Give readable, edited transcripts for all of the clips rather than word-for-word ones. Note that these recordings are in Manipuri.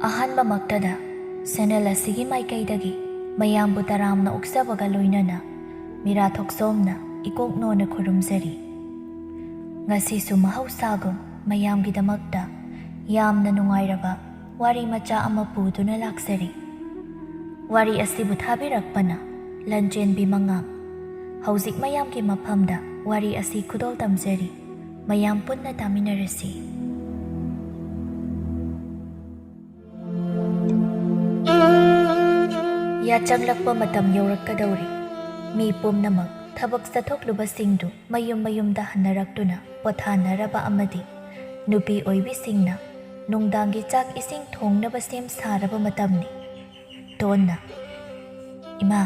ꯑꯍꯥꯟꯕꯃꯛꯇꯗ ꯁꯦꯅꯦꯜ ꯑꯁꯤꯒꯤ ꯃꯥꯏꯀꯩꯗꯒꯤ ꯃꯌꯥꯝꯕꯨ ꯇꯔꯥꯝꯅ ꯑꯣꯛꯆꯕꯒ ꯂꯣꯏꯅꯅ ꯃꯤꯔꯥ ꯊꯣꯛꯆꯣꯝꯅ ꯏꯀꯣꯛꯅꯣꯅ ꯈꯨꯔꯨꯝꯖꯔꯤ꯫ ꯉꯁꯤꯁꯨ ꯃꯍꯧꯁꯥꯒꯨꯝ ꯃꯌꯥꯝꯒꯤꯗꯃꯛꯇ ꯌꯥꯝꯅ ꯅꯨꯡꯉꯥꯏꯔꯕ ꯋꯥꯔꯤ ꯃꯆꯥ ꯑꯃ ꯄꯨꯗꯨꯅ ꯂꯥꯛꯆꯔꯤ꯫ ꯋꯥꯔꯤ ꯑꯁꯤꯕꯨ ꯊꯥꯕꯤꯔꯛꯄꯅ ꯂꯟꯆꯦꯟꯕꯤ ꯃꯉꯥꯡ꯫ ꯍꯧꯖꯤꯛ ꯃꯌꯥꯝꯒꯤ ꯃꯐꯝꯗ ꯋꯥꯔꯤ ꯑꯁꯤ ꯈꯨꯗꯣꯜ ꯇꯝꯖꯔꯤ꯫ ꯃꯌꯥꯝ ꯄꯨꯟꯅ ꯇꯥꯃꯤꯟꯅꯔꯁꯤ꯫ ꯌꯥꯆꯪꯂꯛꯄ ꯃꯇꯝ ꯌꯧꯔꯛꯀꯗꯧꯔꯤ꯫ ꯃꯤ ꯄꯨꯝꯅꯃꯛ ꯊꯕꯛ ꯆꯠꯊꯣꯛꯂꯨꯕꯁꯤꯡꯗꯨ ꯃꯌꯨꯝ ꯃꯌꯨꯝꯗ ꯍꯟꯅꯔꯛꯇꯨꯅ ꯄꯣꯊꯥꯅꯔꯕ ꯑꯃꯗꯤ ꯅꯨꯄꯤ ꯑꯣꯏꯕꯤꯁꯤꯡꯅ ꯅꯨꯡꯗꯥꯡꯒꯤ ꯆꯥꯛ ꯏꯁꯤꯡ ꯊꯣꯡꯅꯕ ꯁꯦꯝ ꯁꯥꯔꯕ ꯃꯇꯝꯅꯤ꯫ ꯇꯣꯟꯅ, "ꯏꯃꯥ,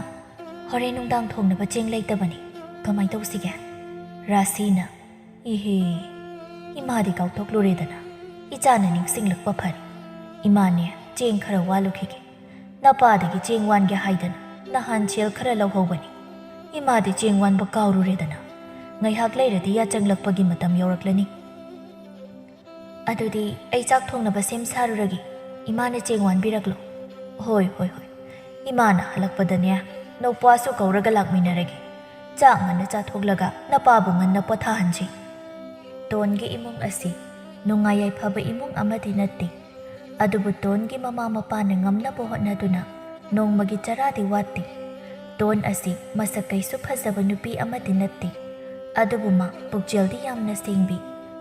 ꯍꯣꯔꯦꯟ ꯅꯨꯡꯗꯥꯡ ꯊꯣꯡꯅꯕ ꯆꯦꯡ ꯂꯩꯇꯕꯅꯤ, ꯀꯃꯥꯏ ꯇꯧꯁꯤꯒꯦ?" ꯔꯥꯁꯤꯅ, "ꯏꯍꯦ, ꯏꯃꯥꯗꯤ ꯀꯥꯎꯊꯣꯛꯂꯨꯔꯦꯗꯅ, ꯏꯆꯥꯅ ꯅꯤꯡꯁꯤꯡꯂꯛꯄ ꯐꯔꯦ꯫ ꯏꯃꯥꯅꯦ ꯆꯦꯡ ꯈꯔ ꯋꯥꯜꯂꯨꯈꯤꯒꯦ꯫ ꯅꯄꯥꯗꯒꯤ ꯆꯦꯡ ꯋꯥꯟꯒꯦ ꯍꯥꯏꯗꯅ ꯅꯍꯥꯟ ꯁꯦꯜ ꯈꯔ ꯂꯧꯍꯧꯕꯅꯤ꯫ ꯏꯃꯥꯗꯤ ꯆꯦꯡ ꯋꯥꯟꯕ ꯀꯥꯎꯔꯨꯔꯦꯗꯅ, ꯉꯥꯏꯍꯥꯛ ꯂꯩꯔꯗꯤ ꯌꯥꯆꯪꯂꯛꯄꯒꯤ ꯃꯇꯝ ꯌꯧꯔꯛꯂꯅꯤ." "ꯑꯗꯨꯗꯤ ꯑꯩ ꯆꯥꯛ ꯊꯣꯡꯅꯕ ꯁꯦꯝ ꯁꯥꯔꯨꯔꯒꯦ, ꯏꯃꯥꯅ ꯆꯦꯡ ꯋꯥꯟꯕꯤꯔꯛꯂꯣ." "ꯍꯣꯏ ꯍꯣꯏ ꯍꯣꯏ, ꯏꯃꯥꯅ ꯍꯜꯂꯛꯄꯗꯅꯦ ꯅꯧꯄ꯭ꯋꯥꯁꯨ ꯀꯧꯔꯒ ꯂꯥꯛꯃꯤꯟꯅꯔꯒꯦ꯫ ꯆꯥꯛ ꯉꯟꯅ ꯆꯥꯊꯣꯛꯂꯒ ꯅꯄꯥꯕꯨ ꯉꯟꯅ ꯄꯣꯊꯥꯍꯟꯁꯤ." ꯇꯣꯟꯒꯤ ꯏꯃꯨꯡ ꯑꯁꯤ ꯅꯨꯡꯉꯥꯏ ꯌꯥꯏꯐꯕ ꯏꯃꯨꯡ ꯑꯃꯗꯤ ꯅꯠꯇꯦ, ꯑꯗꯨꯕꯨ ꯇꯣꯟꯒꯤ ꯃꯃꯥ ꯃꯄꯥꯅ ꯉꯝꯅꯕ ꯍꯣꯠꯅꯗꯨꯅ ꯅꯣꯡꯃꯒꯤ ꯆꯔꯥꯗꯤ ꯋꯥꯠꯇꯦ꯫ ꯇꯣꯟ ꯑꯁꯤ ꯃꯁꯛ ꯀꯩꯁꯨ ꯐꯖꯕ ꯅꯨꯄꯤ ꯑꯃꯗꯤ ꯅꯠꯇꯦ, ꯑꯗꯨꯕꯨ ꯃꯥ ꯄꯨꯛꯆꯦꯜꯗꯤ ꯌꯥꯝꯅ ꯁꯦꯡꯕꯤ,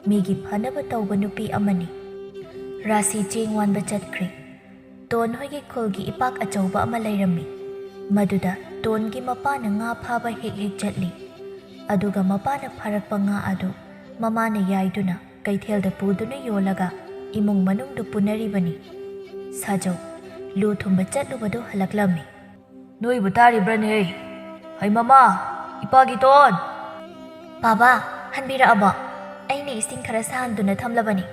ꯃꯤꯒꯤ ꯐꯅꯕ ꯇꯧꯕ ꯅꯨꯄꯤ ꯑꯃꯅꯤ꯫ ꯔꯥꯁꯤ ꯆꯦꯡ ꯋꯥꯟꯕ ꯆꯠꯈ꯭ꯔꯦ꯫ ꯇꯣꯟ ꯍꯣꯏꯒꯤ ꯈꯨꯜꯒꯤ ꯏꯄꯥꯛ ꯑꯆꯧꯕ ꯑꯃ ꯂꯩꯔꯝꯃꯤ꯫ ꯃꯗꯨꯗ ꯇꯣꯟꯒꯤ ꯃꯄꯥꯅ ꯉꯥ ꯐꯥꯕ ꯍꯦꯛ ꯍꯦꯛ ꯆꯠꯂꯤ꯫ ꯑꯗꯨꯒ ꯃꯄꯥꯅ ꯐꯥꯔꯛꯄ ꯉꯥ ꯑꯗꯨ ꯃꯃꯥꯅ ꯌꯥꯏꯗꯨꯅ ꯀꯩꯊꯦꯜꯗ ꯄꯨꯗꯨꯅ ꯌꯣꯜꯂꯒ ꯏꯃꯨꯡ ꯃꯅꯨꯡꯗꯨ ꯄꯨꯅꯔꯤꯕꯅꯤ꯫ ꯁꯥꯖꯧ ꯂꯨ ꯊꯨꯝꯕ ꯆꯠꯂꯨꯕꯗꯨ ꯍꯜꯂꯛꯂꯝꯃꯤ꯫ "ꯅꯣꯏꯕꯨ ꯇꯥꯔꯤꯕ꯭ꯔꯅꯦ? ꯍꯩ ꯃꯃꯥ, ꯏꯄꯥꯒꯤ ꯇꯣꯟ!" "ꯄꯥꯕꯥ, ꯍꯟꯕꯤꯔꯛꯑꯕꯣ? ꯑꯩꯅ ꯏꯁꯤꯡ ꯈꯔ ꯁꯥꯍꯟꯗꯨꯅ ꯊꯝꯂꯕꯅꯤ,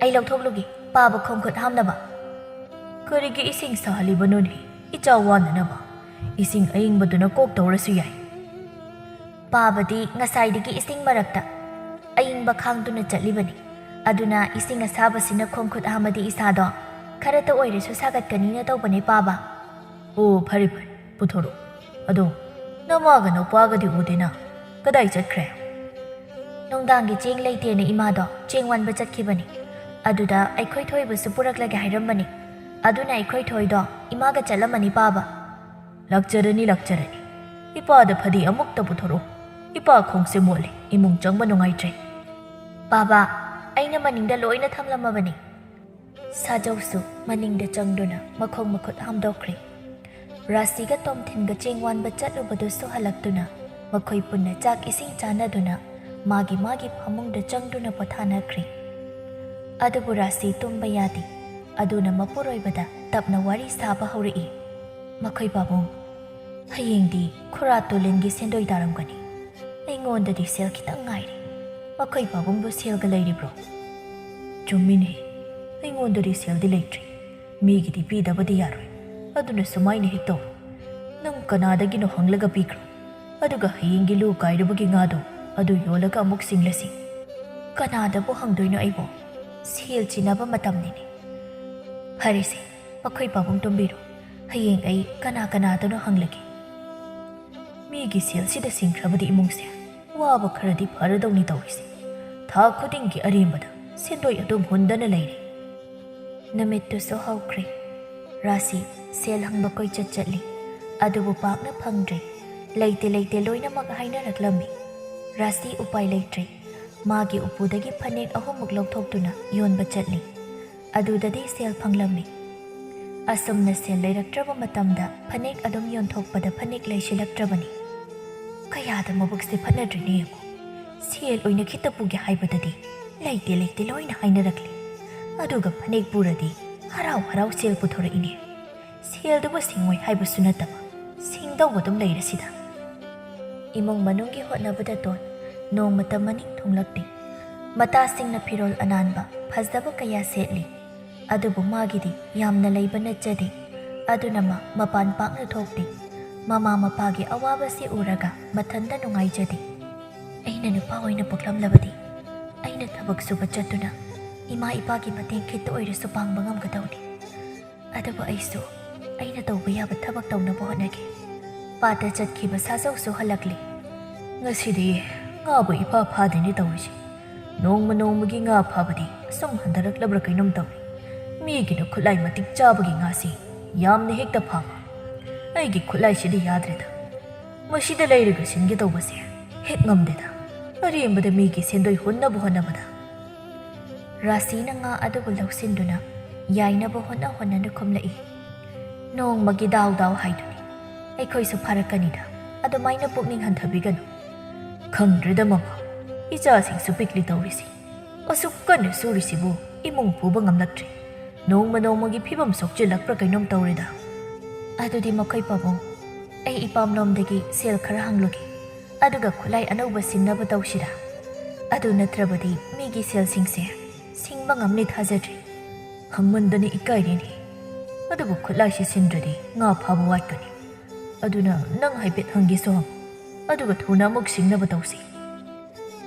ꯑꯩ ꯂꯧꯊꯣꯛꯂꯨꯒꯦ ꯄꯥꯕ ꯈꯣꯡꯈꯨꯠ ꯍꯥꯝꯅꯕ." "ꯀꯔꯤꯒꯤ ꯏꯁꯤꯡ ꯁꯥꯍꯜꯂꯤꯕꯅꯣꯅꯦ, ꯏꯆꯥ ꯋꯥꯅꯅꯕ? ꯏꯁꯤꯡ ꯑꯏꯪꯕꯗꯨꯅ ꯀꯣꯛ ꯇꯧꯔꯁꯨ ꯌꯥꯏ." "ꯄꯥꯕꯗꯤ ꯉꯁꯥꯏꯗꯒꯤ ꯏꯁꯤꯡ ꯃꯔꯛꯇ ꯑꯏꯪꯕ ꯈꯥꯡꯗꯨꯅ ꯆꯠꯂꯤꯕꯅꯤ, ꯑꯗꯨꯅ ꯏꯁꯤꯡ ꯑꯁꯥꯕꯁꯤꯅ ꯈꯣꯡꯈꯨꯠ ꯍꯥꯝꯃꯗꯤ ꯏꯁꯥꯗꯣ ꯈꯔꯇ ꯑꯣꯏꯔꯁꯨ ꯁꯥꯒꯠꯀꯅꯤꯅ ꯇꯧꯕꯅꯦ ꯄꯥꯕꯥ." "ꯑꯣ, ꯐꯔꯦ ꯐꯔꯦ, ꯄꯨꯊꯣꯔꯛꯑꯣ꯫ ꯑꯗꯣ ꯅꯃꯥꯒ ꯅꯧꯄꯥꯒꯗꯤ ꯎꯗꯦꯅ, ꯀꯗꯥꯏ ꯆꯠꯈ꯭ꯔꯦ?" "ꯅꯨꯡꯗꯥꯡꯒꯤ ꯆꯦꯡ ꯂꯩꯇꯦꯅ ꯏꯃꯥꯗꯣ ꯆꯦꯡ ꯋꯥꯟꯕ ꯆꯠꯈꯤꯕꯅꯤ꯫ ꯑꯗꯨꯗ ꯑꯩꯈꯣꯏ ꯊꯣꯏꯕꯨꯁꯨ ꯄꯨꯔꯛꯂꯒꯦ ꯍꯥꯏꯔꯝꯕꯅꯤ, ꯑꯗꯨꯅ ꯑꯩꯈꯣꯏ ꯊꯣꯏꯗꯣ ꯏꯃꯥꯒ ꯆꯠꯂꯝꯃꯅꯤ ꯄꯥꯕꯥ." "ꯂꯥꯛꯆꯔꯅꯤ ꯂꯥꯛꯆꯔꯅꯤ, ꯏꯄꯥꯗ ꯐꯗꯤ ꯑꯃꯨꯛꯇ ꯄꯨꯊꯣꯔꯛꯑꯣ, ꯏꯄꯥ ꯈꯣꯡꯁꯦ ꯃꯣꯠꯂꯤ, ꯏꯃꯨꯡ ꯆꯪꯕ ꯅꯨꯡꯉꯥꯏꯇ꯭ꯔꯦ." "ꯄꯥꯕꯥ, ꯑꯩꯅ ꯃꯅꯤꯡꯗ ꯂꯣꯏꯅ ꯊꯝꯂꯝꯃꯕꯅꯤ." ꯁꯥꯖꯧꯁꯨ ꯃꯅꯤꯡꯗ ꯆꯪꯗꯨꯅ ꯃꯈꯣꯡ ꯃꯈꯨꯠ ꯍꯥꯝꯗꯣꯛꯈ꯭ꯔꯦ꯫ ꯔꯥꯁꯤꯒ ꯇꯣꯝꯊꯤꯟꯒ ꯆꯦꯡ ꯋꯥꯟꯕ ꯆꯠꯂꯨꯕꯗꯨꯁꯨ ꯍꯜꯂꯛꯇꯨꯅ ꯃꯈꯣꯏ ꯄꯨꯟꯅ ꯆꯥꯛ ꯏꯁꯤꯡ ꯆꯥꯟꯅꯗꯨꯅ ꯃꯥꯒꯤ ꯃꯥꯒꯤ ꯐꯃꯨꯡꯗ ꯆꯪꯗꯨꯅ ꯄꯣꯊꯥꯅꯈ꯭ꯔꯦ꯫ ꯑꯗꯨꯕꯨ ꯔꯥꯁꯤ ꯇꯨꯝꯕ ꯌꯥꯗꯦ, ꯑꯗꯨꯅ ꯃꯄꯨꯔꯣꯏꯕꯗ ꯇꯞꯅ ꯋꯥꯔꯤ ꯁꯥꯕ ꯍꯧꯔꯛꯏ꯫ "ꯃꯈꯣꯏ ꯄꯥꯕꯨꯡ, ꯍꯌꯦꯡꯗꯤ ꯈꯨꯔꯥ ꯇꯣꯂꯦꯟꯒꯤ ꯁꯦꯟꯗꯣꯏ ꯇꯥꯔꯝꯒꯅꯤ꯫ ꯑꯩꯉꯣꯟꯗꯗꯤ ꯁꯦꯜ ꯈꯤꯇꯪ ꯉꯥꯏꯔꯦ꯫ ꯃꯈꯣꯏ ꯄꯥꯕꯨꯡꯕꯨ ꯁꯦꯜꯒ ꯂꯩꯔꯤꯕ꯭ꯔꯣ?" "ꯆꯨꯝꯃꯤꯅꯦ, ꯑꯩꯉꯣꯟꯗꯗꯤ ꯁꯦꯜꯗꯤ ꯂꯩꯇ꯭ꯔꯤ꯫ ꯃꯤꯒꯤꯗꯤ ꯄꯤꯗꯕꯗꯤ ꯌꯥꯔꯣꯏ, ꯑꯗꯨꯅ ꯁꯨꯃꯥꯏꯅ ꯍꯦꯛ ꯇꯧ꯫ ꯅꯪ ꯀꯅꯥꯗꯒꯤꯅꯣ ꯍꯪꯂꯒ ꯄꯤꯈ꯭ꯔꯣ, ꯑꯗꯨꯒ ꯍꯌꯦꯡꯒꯤ ꯂꯨ ꯀꯥꯏꯔꯕꯒꯤ ꯉꯥꯗꯣ ꯑꯗꯨ ꯌꯣꯜꯂꯒ ꯑꯃꯨꯛ ꯁꯤꯡꯂꯁꯤ." "ꯀꯅꯥꯗꯕꯨ ꯍꯪꯗꯣꯏꯅꯣ ꯑꯩꯕꯣ? ꯁꯦꯜ ꯆꯤꯟꯅꯕ ꯃꯇꯝꯅꯤꯅꯦ." "ꯐꯔꯦꯁꯦ, ꯃꯈꯣꯏ ꯄꯥꯕꯨꯡ ꯇꯨꯝꯕꯤꯔꯣ, ꯍꯌꯦꯡ ꯑꯩ ꯀꯅꯥ ꯀꯅꯥꯗꯅꯣ ꯍꯪꯂꯒꯦ." "ꯃꯤꯒꯤ ꯁꯦꯜꯁꯤꯗ ꯁꯤꯡꯈ꯭ꯔꯕꯗꯤ ꯏꯃꯨꯡꯁꯦ ꯋꯥꯕ ꯈꯔꯗꯤ ꯐꯔꯗꯧꯅꯤ ꯇꯧꯔꯤꯁꯦ꯫ ꯊꯥ ꯈꯨꯗꯤꯡꯒꯤ ꯑꯔꯦꯝꯕꯗ ꯁꯦꯟꯗꯣꯏ ꯑꯗꯨꯝ ꯍꯨꯟꯗꯅ ꯂꯩꯔꯦ." ꯅꯨꯃꯤꯠꯇꯨꯁꯨ ꯍꯧꯈ꯭ꯔꯦ꯫ ꯔꯥꯁꯤ ꯁꯦꯜ ꯍꯪꯕ ꯀꯣꯏꯆꯠ ꯆꯠꯂꯤ, ꯑꯗꯨꯕꯨ ꯄꯥꯛꯅ ꯐꯪꯗ꯭ꯔꯦ꯫ ꯂꯩꯇꯦ ꯂꯩꯇꯦ ꯂꯣꯏꯅꯃꯛ ꯍꯥꯏꯅꯔꯛꯂꯝꯃꯤ꯫ ꯔꯥꯁꯤ ꯎꯄꯥꯏ ꯂꯩꯇ꯭ꯔꯦ꯫ ꯃꯥꯒꯤ ꯎꯄꯨꯗꯒꯤ ꯐꯅꯦꯛ 3ꯃꯨꯛ ꯂꯧꯊꯣꯛꯇꯨꯅ ꯌꯣꯟꯕ ꯆꯠꯂꯤ꯫ ꯑꯗꯨꯗꯗꯤ ꯁꯦꯜ ꯐꯪꯂꯝꯃꯤ꯫ ꯑꯁꯨꯝꯅ ꯁꯦꯜ ꯂꯩꯔꯛꯇ꯭ꯔꯕ ꯃꯇꯝꯗ ꯐꯅꯦꯛ ꯑꯗꯨꯝ ꯌꯣꯟꯊꯣꯛꯄꯗ ꯐꯅꯦꯛ ꯂꯩꯁꯤꯜꯂꯛꯇ꯭ꯔꯕꯅꯤ꯫ "ꯀꯌꯥꯗ ꯃꯕꯨꯛꯁꯦ ꯐꯠꯅꯗ꯭ꯔꯤꯅꯦ ꯌꯦꯡꯉꯣ, ꯁꯦꯜ ꯑꯣꯏꯅ ꯈꯤꯇ ꯄꯨꯒꯦ ꯍꯥꯏꯕꯗꯗꯤ ꯂꯩꯇꯦ ꯂꯩꯇꯦ ꯂꯣꯏꯅ ꯍꯥꯏꯅꯔꯛꯂꯤ, ꯑꯗꯨꯒ ꯐꯅꯦꯛ ꯄꯨꯔꯗꯤ ꯍꯔꯥꯎ ꯍꯔꯥꯎ ꯁꯦꯜ ꯄꯨꯊꯣꯔꯛꯏꯅꯦ꯫ ꯁꯦꯜꯗꯨꯕꯨ ꯁꯤꯡꯉꯣꯏ ꯍꯥꯏꯕꯁꯨ ꯅꯠꯇꯕ, ꯁꯤꯡꯗꯧꯕ ꯑꯗꯨꯝ ꯂꯩꯔꯁꯤꯗ." ꯏꯃꯨꯡ ꯃꯅꯨꯡꯒꯤ ꯍꯣꯠꯅꯕꯗ ꯇꯣꯟ ꯅꯣꯡꯃꯇ ꯃꯅꯤꯡ ꯊꯨꯡꯂꯛꯇꯦ꯫ ꯃꯇꯥꯁꯤꯡꯅ ꯐꯤꯔꯣꯜ ꯑꯅꯥꯟꯕ ꯐꯖꯕ ꯀꯌా ꯁꯦꯠꯂꯤ, ꯑꯗꯨꯕꯨ ꯃꯥꯒꯤꯗꯤ ꯌꯥꯝꯅ ꯂꯩꯕ ꯅꯠꯆꯗꯦ, ꯑꯗꯨꯅ ꯃꯥ ꯃꯄꯥꯟ ꯄꯥꯛꯅ ꯊꯣꯛꯇꯦ꯫ ꯃꯃꯥ ꯃꯄꯥꯒꯤ ꯑꯋꯥꯕꯁꯤ ꯎꯔꯒ ꯃꯊꯟꯇ ꯅꯨꯡꯉꯥꯏꯖꯗꯦ꯫ "ꯑꯩꯅ ꯅꯨꯄꯥ ꯑꯣꯏꯅ ꯄꯣꯛꯂꯝꯂꯕꯗꯤ ꯑꯩꯅ ꯊꯕꯛ ꯁꯨꯕ ꯆꯠꯇꯨꯅ ꯏꯃꯥ ꯏꯄꯥꯒꯤ ꯃꯇꯦꯡ ꯈꯤꯇ ꯑꯣꯏꯔꯁꯨ ꯄꯥꯡꯕ ꯉꯝꯒꯗꯧꯅꯤ꯫ ꯑꯗꯨꯕꯨ ꯑꯩꯁꯨ ꯑꯩꯅ ꯇꯧꯕ ꯌꯥꯕ ꯊꯕꯛ ꯇꯧꯅꯕ ꯍꯣꯠꯅꯒꯦ ꯄꯥꯠꯇ ꯆꯠꯈꯤꯕ ꯁꯥꯖꯧꯁꯨ ꯍꯜꯂꯛꯂꯤ ꯉꯁꯤꯗꯤ ꯉꯥꯕꯨ ꯏꯐꯥ ꯐꯥꯗꯦꯅꯦ ꯇꯧꯔꯤꯁꯤ ꯅꯣꯡꯃ ꯅꯣꯡꯃꯒꯤ ꯉꯥ ꯐꯥꯕꯗꯤ ꯁꯨꯝ ꯍꯟꯊꯔꯛꯂꯕ꯭ꯔꯥ ꯀꯩꯅꯣꯝ ꯇꯧꯏ ꯃꯤꯒꯤꯅ ꯈꯨꯠꯂꯥꯏ ꯃꯇꯤꯛ ꯆꯥꯕꯒꯤ ꯉꯥꯁꯤ ꯌꯥꯝꯅ ꯍꯦꯛꯇ ꯐꯥꯕ ꯑꯩꯒꯤ ꯈꯨꯠꯂꯥꯏꯁꯤꯗꯤ ꯌꯥꯗ꯭ꯔꯦꯗ ꯃꯁꯤꯗ ꯂꯩꯔꯒ ꯁꯤꯟꯒꯦ ꯇꯧꯕꯁꯦ ꯍꯦꯛ ꯉꯝꯗꯦꯗ ꯑꯔꯦꯝꯕꯗ ꯃꯤꯒꯤ ꯁꯦꯟꯗꯣꯏ ꯍꯨꯟꯅꯕ ꯍꯣꯠꯅꯕꯗ ꯔꯥꯁꯤꯅ ꯉꯥ ꯑꯗꯨꯕꯨ ꯂꯧꯁꯤꯟꯗꯨꯅ ꯌꯥꯏꯅꯕ ꯍꯣꯠꯅ ꯈꯨꯝꯂꯛꯏ ꯅꯣꯡꯃꯒꯤ ꯗꯥꯎ ꯗꯥꯎ ꯍꯥꯏꯗꯨꯅꯤ ꯑꯩꯈꯣꯏꯁꯨ ꯐꯥꯔꯛꯀꯅꯤꯗ ꯑꯗꯨꯃꯥꯏꯅ ꯄꯨꯛꯅꯤꯡ ꯍꯟꯊꯕꯤꯒꯅꯨ ꯈꯪꯗ꯭ꯔꯦꯗ ꯃꯃꯥ ꯏꯆꯥꯁꯤꯡꯁꯨ ꯄꯤꯛꯂꯤ ꯇꯧꯔꯤꯁꯤ ꯑꯁꯨꯛ ꯀꯟꯅ ꯁꯨꯔꯤꯁꯤꯕꯨ ꯏꯃꯨꯡ ꯄꯨꯕ ꯉꯝꯂꯛꯇ꯭ꯔꯦ ꯅꯣꯡꯃ ꯅꯣꯡꯃꯒꯤ ꯐꯤꯕꯝ ꯁꯣꯛꯆꯤꯜꯂꯛꯄ꯭ꯔꯥ ꯀꯩꯅꯣꯝ ꯇꯧꯔꯦꯗ ꯑꯗꯨꯗꯤ ꯃꯈꯣꯏ ꯄꯥꯕꯨꯡ ꯑꯩ ꯏꯄꯥꯝꯂꯣꯝꯗꯒꯤ ꯁꯦꯜ ꯈꯔ ꯍꯪꯂꯨꯒꯦ ꯑꯗꯨꯒ ꯈꯨꯠꯂꯥꯏ ꯑꯅꯧꯕ ꯁꯤꯟꯅꯕ ꯇꯧꯁꯤꯔꯥ ꯑꯗꯨ ꯅꯠꯇ꯭ꯔꯕꯗꯤ ꯃꯤꯒꯤ ꯁꯦꯜꯁꯤꯡꯁꯦ ꯁꯤꯡꯕ ꯉꯝꯅꯤ ꯊꯥꯖꯗ꯭ꯔꯤ ꯍꯪꯃꯟꯗꯅ ꯏꯀꯥꯏꯔꯦꯅꯦ ꯑꯗꯨꯕꯨ ꯈꯨꯠꯂꯥꯏꯁꯤ ꯁꯤꯟꯗ꯭ꯔꯗꯤ ꯉꯥ ꯐꯥꯕ ꯋꯥꯠꯀꯅꯤ ꯑꯗꯨꯅ ꯅꯪ ꯍꯥꯏꯐꯦꯠ ꯍꯪꯒꯦꯁꯨ ꯍꯪ ꯑꯗꯨꯒ ꯊꯨꯅ ꯑꯃꯨꯛ ꯁꯤꯡꯅꯕ ꯇꯧꯁꯤ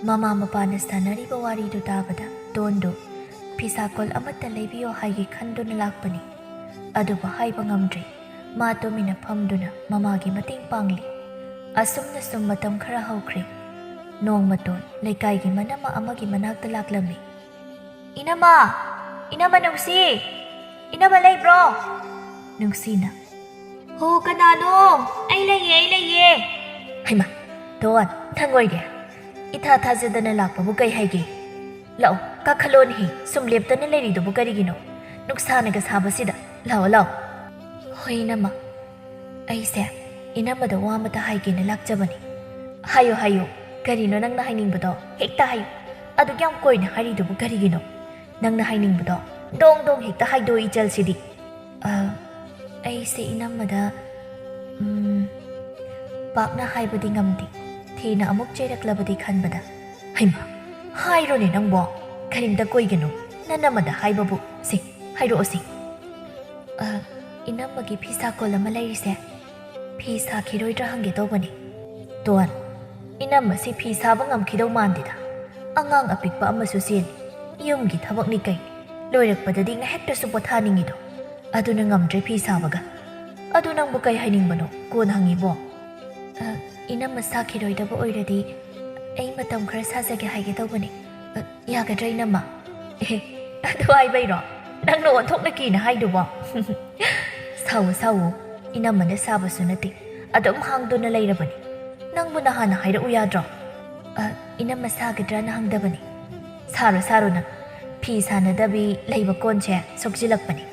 ꯃꯃꯥ ꯃꯄꯥꯅ ꯁꯥꯟꯅꯔꯤꯕ ꯋꯥꯔꯤꯗꯨ ꯇꯥꯕꯗ ꯇꯣꯟꯗꯨ ꯐꯤꯁꯥꯀꯣꯜ ꯑꯃꯠꯇ ꯂꯩꯕꯤꯌꯣ ꯍꯥꯏꯒꯦ ꯈꯟꯗꯨꯅ ꯂꯥꯛꯄꯅꯤ ꯑꯗꯨꯕꯨ ꯍꯥꯏꯕ ꯉꯝꯗ꯭ꯔꯤ ꯃꯥ ꯇꯨꯃꯤꯟꯅ ꯐꯝꯗꯨꯅ ꯃꯃꯥꯒꯤ ꯃꯇꯦꯡ ꯄꯥꯡꯂꯤ ꯑꯁꯨꯝꯅ ꯁꯨꯝ ꯃꯇꯝ ꯈꯔ ꯍꯧꯈ꯭ꯔꯦ ꯅꯣꯡꯃꯇꯣꯟ ꯂꯩꯀꯥꯏꯒꯤ ꯃꯅꯝꯃ ꯑꯃꯒꯤ ꯃꯅꯥꯛꯇ ꯂꯥꯛꯂꯝꯃꯤ ꯏꯅꯝꯃ ꯅꯨꯡꯁꯤ ꯏꯅꯝꯃ ꯂꯩꯕ꯭ꯔꯣ ꯅꯨꯡꯁꯤꯅ ꯍꯣ ꯀꯅꯥꯅꯣ ꯑꯩ ꯂꯩꯌꯦ ꯍꯩꯃꯥ ꯇꯣꯟ ꯅꯪ ꯑꯣꯏꯔꯦ ꯏꯊꯥ ꯊꯥꯖꯗꯅ ꯂꯥꯛꯄꯕꯨ ꯀꯩ ꯍꯥꯏꯒꯦ ꯂꯥꯛꯑꯣ ꯀꯥꯈꯠꯂꯣꯅꯦꯍꯦ ꯁꯨꯝ ꯂꯦꯞꯇꯅ ꯂꯩꯔꯤꯗꯨꯕꯨ ꯀꯔꯤꯒꯤꯅꯣ ꯅꯨꯡꯁꯥꯅꯒ ꯁꯥꯕꯁꯤꯗ ꯂꯥꯛꯑꯣ ꯍꯣꯏ ꯏꯅꯝꯃ ꯑꯩꯁꯦ ꯏꯅꯝꯃꯗ ꯋꯥ ꯑꯃꯇ ꯍꯥꯏꯒꯦꯅ ꯂꯥꯛꯆꯕꯅꯤ ꯍꯥꯏꯌꯣ ꯀꯔꯤꯅꯣ ꯅꯪꯅ ꯍꯥꯏꯅꯤꯡꯕꯗꯣ ꯍꯦꯛꯇ ꯍꯥꯏꯌꯨ ꯑꯗꯨꯛ ꯌꯥꯝ ꯀꯣꯏꯅ ꯍꯥꯏꯔꯤꯗꯨꯕꯨ ꯀꯔꯤꯒꯤꯅꯣ ꯅꯪꯅ ꯍꯥꯏꯅꯤꯡꯕꯗꯣ ꯗꯣꯡ ꯗꯣꯡ ꯍꯦꯛꯇ ꯍꯥꯏꯗꯣꯛ ꯏꯆꯜꯁꯤꯗꯤ ꯑꯩꯁꯦ ꯏꯅꯝꯃꯗ ꯄꯥꯛꯅ ꯍꯥꯏꯕꯗꯤ ꯉꯝꯗꯦ ꯊꯤꯅ ꯑꯃꯨꯛ ꯆꯩꯔꯛꯂꯕꯗꯤ ꯈꯟꯕꯗ ꯍꯩꯃꯥ ꯍꯥꯏꯔꯣꯅꯦ ꯅꯪꯕꯣ ꯀꯔꯤꯝꯇ ꯀꯣꯏꯒꯅꯨ ꯅꯅꯝꯃꯗ ꯍꯥꯏꯕꯕꯨ ꯁꯤ ꯍꯥꯏꯔꯛꯑꯣ ꯏꯅꯝꯃꯒꯤ ꯐꯤꯁꯥꯀꯣꯜ ꯑꯃ ꯂꯩꯔꯤꯁꯦ ꯐꯤ ꯁꯥꯈꯤꯔꯣꯏꯗ꯭ꯔꯥ ꯍꯪꯒꯦ ꯇꯧꯕꯅꯤ ꯇꯣꯟ ꯏꯅꯝꯃꯁꯤ ꯐꯤ ꯁꯥꯕ ꯉꯝꯈꯤꯗꯧ ꯃꯥꯟꯗꯦꯗ ꯑꯉꯥꯡ ꯑꯄꯤꯛꯄ ꯑꯃꯁꯨ ꯆꯦꯜꯂꯤ ꯌꯨꯝꯒꯤ ꯊꯕꯛꯅꯤ ꯀꯩ ꯂꯣꯏꯔꯛꯄꯗꯗꯤ ꯉꯥꯏꯍꯥꯛꯇꯁꯨ ꯄꯣꯊꯥꯅꯤꯡꯉꯤꯗꯣ ꯑꯗꯨꯅ ꯉꯝꯗ꯭ꯔꯦ ꯐꯤ ꯁꯥꯕꯒ ꯑꯗꯨ ꯅꯪꯕꯨ ꯀꯩ ꯍꯥꯏꯅꯤꯡꯕꯅꯣ ꯀꯣꯟ ꯍꯪꯉꯤꯕꯣ ꯏꯅꯝꯃ ꯁꯥꯈꯤꯔꯣꯏꯗꯕ ꯑꯣꯏꯔꯗꯤ ꯑꯩ ꯃꯇꯝ ꯈꯔ ꯁꯥꯖꯒꯦ ꯍꯥꯏꯒꯦ ꯇꯧꯕꯅꯤ ꯌꯥꯒꯗ꯭ꯔꯥ ꯏꯅꯝꯃ ꯑꯗꯨ ꯍꯥꯏꯕꯩꯔꯣ ꯅꯪꯅ ꯑꯣꯟꯊꯣꯛꯅ ꯀꯤꯅ ꯍꯥꯏꯗꯨꯕꯣ ꯁꯥꯎꯋꯣ ꯏꯅꯝꯃꯅ ꯁꯥꯕꯁꯨ ꯅꯠꯇꯦ ꯑꯗꯨꯝ ꯍꯥꯡꯗꯨꯅ ꯂꯩꯔꯕꯅꯤ ꯅꯪꯕꯨ ꯅꯍꯥꯟꯅ ꯍꯥꯏꯔꯛꯎ ꯌꯥꯗ꯭ꯔꯣ ꯏꯅꯝꯃ ꯁꯥꯒꯗ꯭ꯔꯥꯅ ꯍꯪꯗꯕꯅꯤ ꯁꯥꯔꯣ ꯅꯪ ꯐꯤ ꯁꯥꯅꯗꯕꯤ ꯂꯩꯕ ꯀꯣꯟꯁꯦ ꯁꯣꯛꯆꯤꯜꯂꯛꯄꯅꯤ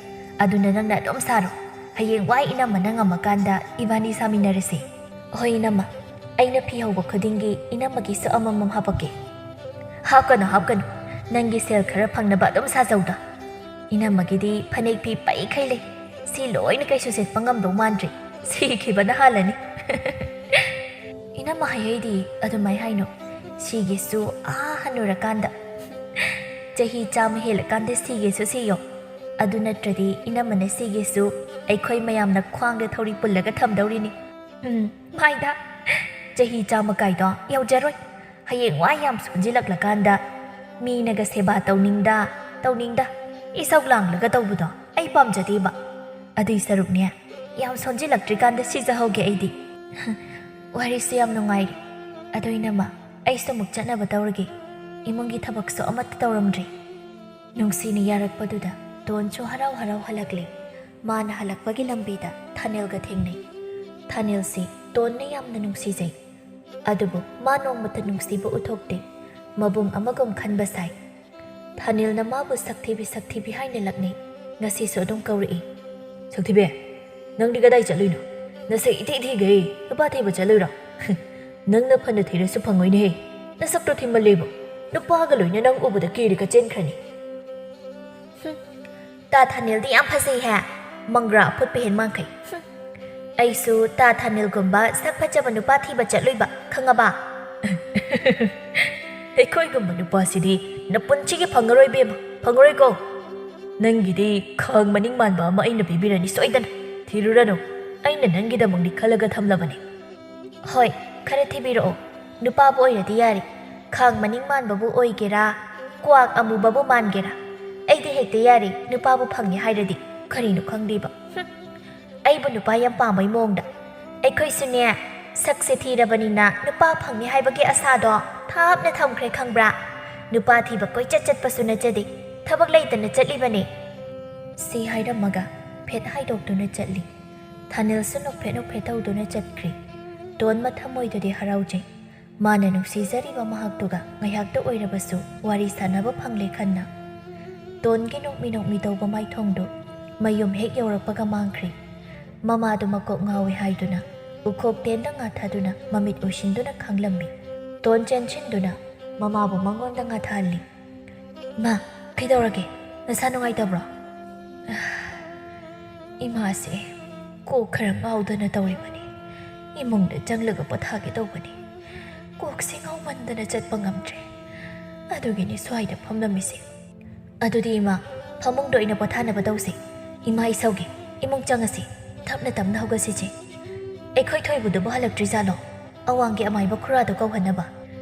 ꯑꯗꯨꯅ ꯅꯪꯅ ꯑꯗꯨꯝ ꯁꯥꯔꯣ ꯍꯌꯦꯡ ꯋꯥꯏ ꯏꯅꯝꯃꯅ ꯉꯝꯃꯀꯥꯟꯗ ꯏꯕꯥꯅꯤ ꯁꯥꯃꯤꯟꯅꯔꯁꯤ ꯍꯣꯏ ꯏꯅꯝꯃ ꯑꯩꯅ ꯐꯤ ꯍꯧꯕ ꯈꯨꯗꯤꯡꯒꯤ ꯏꯅꯝꯃꯒꯤꯁꯨ ꯑꯃꯃꯝ ꯍꯥꯞꯄꯛꯀꯦ ꯍꯥꯞꯀꯅꯨ ꯅꯪꯒꯤ ꯁꯦꯜ ꯈꯔ ꯐꯪꯅꯕ ꯑꯗꯨꯝ ꯁꯥꯖꯧꯗ ꯏꯅꯝꯃꯒꯤꯗꯤ ꯐꯅꯦꯛ ꯐꯤ ꯄꯩꯈꯩ ꯂꯩ ꯁꯤ ꯂꯣꯏꯅ ꯀꯩꯁꯨ ꯁꯦꯠꯄ ꯉꯝꯗꯧ ꯃꯥꯟꯗ꯭ꯔꯤ ꯁꯤꯈꯤꯕꯅ ꯍꯥꯜꯂꯅꯤ ꯏꯅꯝꯃ ꯍꯥꯏꯍꯩꯗꯤ ꯑꯗꯨꯃꯥꯏ ꯍꯥꯏꯅꯣ ꯁꯤꯒꯦꯁꯨ ꯍꯟꯅꯨꯔꯀꯥꯟꯗ ꯆꯍꯤ 100 ꯍꯦꯜꯂꯀꯥꯟꯗ ꯁꯤꯒꯦꯁꯨ ꯁꯤꯌꯣ ꯑꯗꯨ ꯅꯠꯇ꯭ꯔꯗꯤ ꯏꯅꯝꯃꯅ ꯁꯤꯒꯦꯁꯨ ꯑꯩꯈꯣꯏ ꯃꯌꯥꯝꯅ ꯈ꯭ꯋꯥꯡꯗ ꯊꯧꯔꯤ ꯄꯨꯜꯂꯒ ꯊꯝꯗꯧꯔꯤꯅꯤ ꯃꯥꯏꯗ ꯆꯍꯤ 100 ꯀꯥꯏꯗꯣ ꯌꯧꯖꯔꯣꯏ ꯍꯌꯦꯡ ꯋꯥꯏ ꯌꯥꯝ ꯁꯣꯟꯖꯤꯜꯂꯛꯂꯀꯥꯟꯗ ꯃꯤꯅꯒ ꯁꯦꯕꯥ ꯇꯧꯅꯤꯡꯗ ꯏꯁꯧ ꯂꯥꯡꯂꯒ ꯇꯧꯕꯗꯣ ꯑꯩ ꯄꯥꯝꯖꯗꯦꯕ ꯑꯗꯨꯏ ꯁꯔꯨꯛꯅꯦ ꯌꯥꯝ ꯁꯣꯟꯖꯤꯜꯂꯛꯇ꯭ꯔꯤꯀꯥꯟꯗ ꯁꯤꯖꯍꯧꯒꯦ ꯑꯩꯗꯤ ꯋꯥꯔꯤꯁꯨ ꯌꯥꯝ ꯅꯨꯡꯉꯥꯏꯔꯤ ꯑꯗꯨ ꯏꯅꯝꯃ ꯑꯩꯁꯨ ꯑꯃꯨꯛ ꯆꯠꯅꯕ ꯇꯧꯔꯒꯦ ꯏꯃꯨꯡꯒꯤ ꯊꯕꯛꯁꯨ ꯑꯃꯠꯇ ꯇꯧꯔꯝꯗ꯭ꯔꯤ ꯅꯨꯡꯁꯤꯅ ꯌꯥꯔꯛꯄꯗꯨꯗ ꯇꯣꯟꯁꯨ ꯍꯔꯥꯎ ꯍꯜꯂꯛꯂꯤ ꯃꯥꯅ ꯍꯜꯂꯛꯄꯒꯤ ꯂꯝꯕꯤꯗ ꯊꯥꯅꯦꯜꯒ ꯊꯦꯡꯅꯩ ꯊꯥꯅꯦꯜꯁꯤ ꯇꯣꯟꯅ ꯌꯥꯝꯅ ꯅꯨꯡꯁꯤꯖꯩ ꯑꯗꯨꯕꯨ ꯃꯥ ꯅꯣꯡꯃꯇ ꯅꯨꯡꯁꯤꯕ ꯎꯠꯊꯣꯛꯇꯦ ꯃꯕꯨꯡ ꯑꯃꯒꯨꯝ ꯈꯟꯕ ꯁꯥꯏ ꯊꯥꯅꯦꯜꯅ ꯃꯥꯕꯨ ꯁꯛꯊꯤꯕꯤ ꯍꯥꯏꯅ ꯂꯛꯅꯩ ꯉꯁꯤꯁꯨ ꯑꯗꯨꯝ ꯀꯧꯔꯛꯏ ꯁꯛꯊꯤꯕꯤ ꯅꯪꯗꯤ ꯀꯗꯥꯏ ꯆꯠꯂꯨꯏꯅꯣ ꯅꯁꯛ ꯏꯊꯤꯒꯩ ꯅꯨꯄꯥ ꯊꯤꯕ ꯆꯠꯂꯨꯏꯔꯣ ꯅꯪꯅ ꯐꯅ ꯊꯤꯔꯁꯨ ꯐꯪꯉꯣꯏꯅꯦꯍꯦ ꯅꯁꯛꯇꯣ ꯊꯤꯃꯜꯂꯦꯕ ꯅꯨꯄꯥꯒ ꯂꯣꯏꯅ ꯅꯪ ꯎꯕꯗ ꯀꯤꯔꯒ ꯆꯦꯟꯈ꯭ꯔꯅꯤ ꯇꯥ ꯊꯥꯅꯦꯜꯗꯤ ꯌꯥꯝ ꯐꯖꯩꯍꯦ ꯃꯪꯒ꯭ꯔꯥ ꯑꯐꯨꯠꯄ ꯍꯦꯟ ꯃꯥꯡꯈꯩ ꯑꯩꯁꯨ ꯇꯥ ꯊꯥꯅꯦꯜꯒꯨꯝꯕ ꯁꯛ ꯐꯖꯕ ꯅꯨꯄꯥ ꯊꯤꯕ ꯆꯠꯂꯨꯏꯕ ꯈꯪꯉꯕ ꯑꯩꯈꯣꯏꯒꯨꯝꯕ ꯅꯨꯄꯥꯁꯤꯗꯤ ꯅꯄꯨꯟꯁꯤꯒꯤ ꯐꯪꯉꯔꯣꯏꯕꯦꯝꯃ ꯐꯪꯉꯔꯣꯏꯀꯣ ꯅꯪꯒꯤꯗꯤ ꯈꯥꯡ ꯃꯅꯤꯡ ꯃꯥꯟꯕ ꯑꯃ ꯑꯩꯅ ꯄꯤꯕꯤꯔꯅꯤ ꯁꯣꯏꯗꯅ ꯊꯤꯔꯨꯔꯅꯨ ꯑꯩꯅ ꯅꯪꯒꯤꯗꯃꯛꯅꯤ ꯈꯜꯂꯒ ꯊꯝꯂꯕꯅꯤ ꯍꯣꯏ ꯈꯔ ꯊꯤꯕꯤꯔꯛꯑꯣ ꯅꯨꯄꯥꯕꯨ ꯑꯣꯏꯔꯗꯤ ꯌꯥꯔꯤ ꯈꯥꯡ ꯃꯅꯤꯡ ꯃꯥꯟꯕꯕꯨ ꯑꯣꯏꯒꯦꯔꯥ ꯀ꯭ꯋꯥꯛ ꯑꯃꯨꯕꯕꯨ ꯃꯥꯟꯒꯦꯔꯥ ꯑꯩꯗꯤ ꯍꯦꯛꯇ ꯌꯥꯔꯤ ꯅꯨꯄꯥꯕꯨ ꯐꯪꯉꯦ ꯍꯥꯏꯔꯗꯤ ꯀꯔꯤꯅꯣ ꯈꯪꯗꯦꯕ ꯑꯩꯕꯨ ꯅꯨꯄꯥ ꯌꯥꯝ ꯄꯥꯝꯕꯩ ꯃꯑꯣꯡꯗ ꯑꯩꯈꯣꯏꯁꯨꯅꯦ ꯁꯛꯁꯦ ꯊꯤꯔꯕꯅꯤꯅ ꯅꯨꯄꯥ ꯐꯪꯅꯤ ꯍꯥꯏꯕꯒꯤ ꯑꯁꯥꯗꯣ ꯊꯥꯞꯅ ꯊꯝꯈ꯭ꯔꯦ ꯈꯪꯕ꯭ꯔꯥ ꯅꯨꯄꯥ ꯊꯤꯕ ꯀꯣꯏꯆꯠ ꯆꯠꯄꯁꯨ ꯅꯠꯆꯗꯦ ꯊꯕꯛ ꯂꯩꯇꯅ ꯆꯠꯂꯤꯕꯅꯦ ꯁꯤ ꯍꯥꯏꯔꯝꯃꯒ ꯐꯦꯠ ꯍꯥꯏꯗꯣꯛꯇꯨꯅ ꯆꯠꯂꯤ ꯊꯥꯅꯤꯜꯁꯨ ꯅꯣꯛꯐꯦꯠ ꯅꯣꯛꯐꯦꯠ ꯇꯧꯗꯨꯅ ꯆꯠꯈ꯭ꯔꯦ ꯇꯣꯟ ꯃꯊꯃꯣꯏꯗꯨꯗꯤ ꯍꯔꯥꯎꯖꯩ ꯃꯥꯅ ꯅꯨꯡꯁꯤꯖꯔꯤꯕ ꯃꯍꯥꯛꯇꯨꯒ ꯉꯥꯏꯍꯥꯛꯇ ꯑꯣꯏꯔꯕꯁꯨ ꯋꯥꯔꯤ ꯁꯥꯟꯅꯕ ꯐꯪꯂꯦ ꯈꯟꯅ ꯇꯣꯟꯒꯤ ꯅꯣꯛꯃꯤ ꯅꯣꯛꯃꯤ ꯇꯧꯕ ꯃꯥꯏꯊꯣꯡꯗꯨ ꯃꯌꯨꯝ ꯍꯦꯛ ꯌꯧꯔꯛꯄꯒ ꯃꯥꯡꯈ꯭ꯔꯦ ꯃꯃꯥꯗꯨ ꯃꯀꯣꯛ ꯉꯥꯎꯏ ꯍꯥꯏꯗꯨꯅ ꯎꯈꯣꯛ ꯇꯦꯟꯗ ꯉꯥꯊꯗꯨꯅ ꯃꯃꯤꯠ ꯎꯏꯁꯤꯟꯗꯨꯅ ꯈꯪꯂꯝꯃꯤ ꯇꯣꯟ ꯆꯦꯟꯁꯤꯟꯗꯨꯅ ꯃꯃꯥꯕꯨ ꯃꯉꯣꯟꯗ ꯉꯥꯊꯍꯜꯂꯤ ꯏꯃꯥ ꯀꯩꯗꯧꯔꯒꯦ ꯅꯁꯥ ꯅꯨꯡꯉꯥꯏꯇꯕ꯭ꯔꯣ ꯏꯃꯥꯁꯦ ꯀꯣꯛ ꯈꯔ ꯉꯥꯎꯗꯅ ꯇꯧꯔꯤꯕꯅꯤ 이몽데 ꯆꯪꯂꯒ ꯄꯣꯊꯥꯒꯦ ꯇꯧꯕꯅꯤ ꯀꯣꯛꯁꯤ ꯉꯥꯎꯃꯟꯗꯅ ꯆꯠꯄ ꯉꯝꯗ꯭ꯔꯦ ꯑꯗꯨꯒꯤꯅꯤ ꯁ꯭ꯋꯥꯏꯗ ꯐꯝꯂꯝꯃꯤꯁꯦ ꯑꯗꯨꯗꯤ ꯏꯃꯥ ꯐꯃꯨꯡꯗ ꯑꯣꯏꯅ ꯄꯣꯊꯥꯅꯕ ꯇꯧꯁꯤ ꯏꯃꯥ ꯏꯁꯧꯒꯤ ꯏꯃꯨꯡ ꯆꯪꯉꯁꯤ ꯇꯞꯅ ꯇꯞꯅ ꯍꯧꯒꯠꯁꯤꯁꯦ ꯑꯩꯈꯣꯏ ꯊꯣꯏꯕꯨꯗꯨꯕꯨ ꯍꯜꯂꯛꯇ꯭ꯔꯤꯖꯥꯠꯂꯣ ꯑꯋꯥꯡꯒꯤ ꯑꯃꯥꯏꯕ ꯈꯨꯔꯥꯗꯣ ꯀꯧꯍꯟꯅꯕ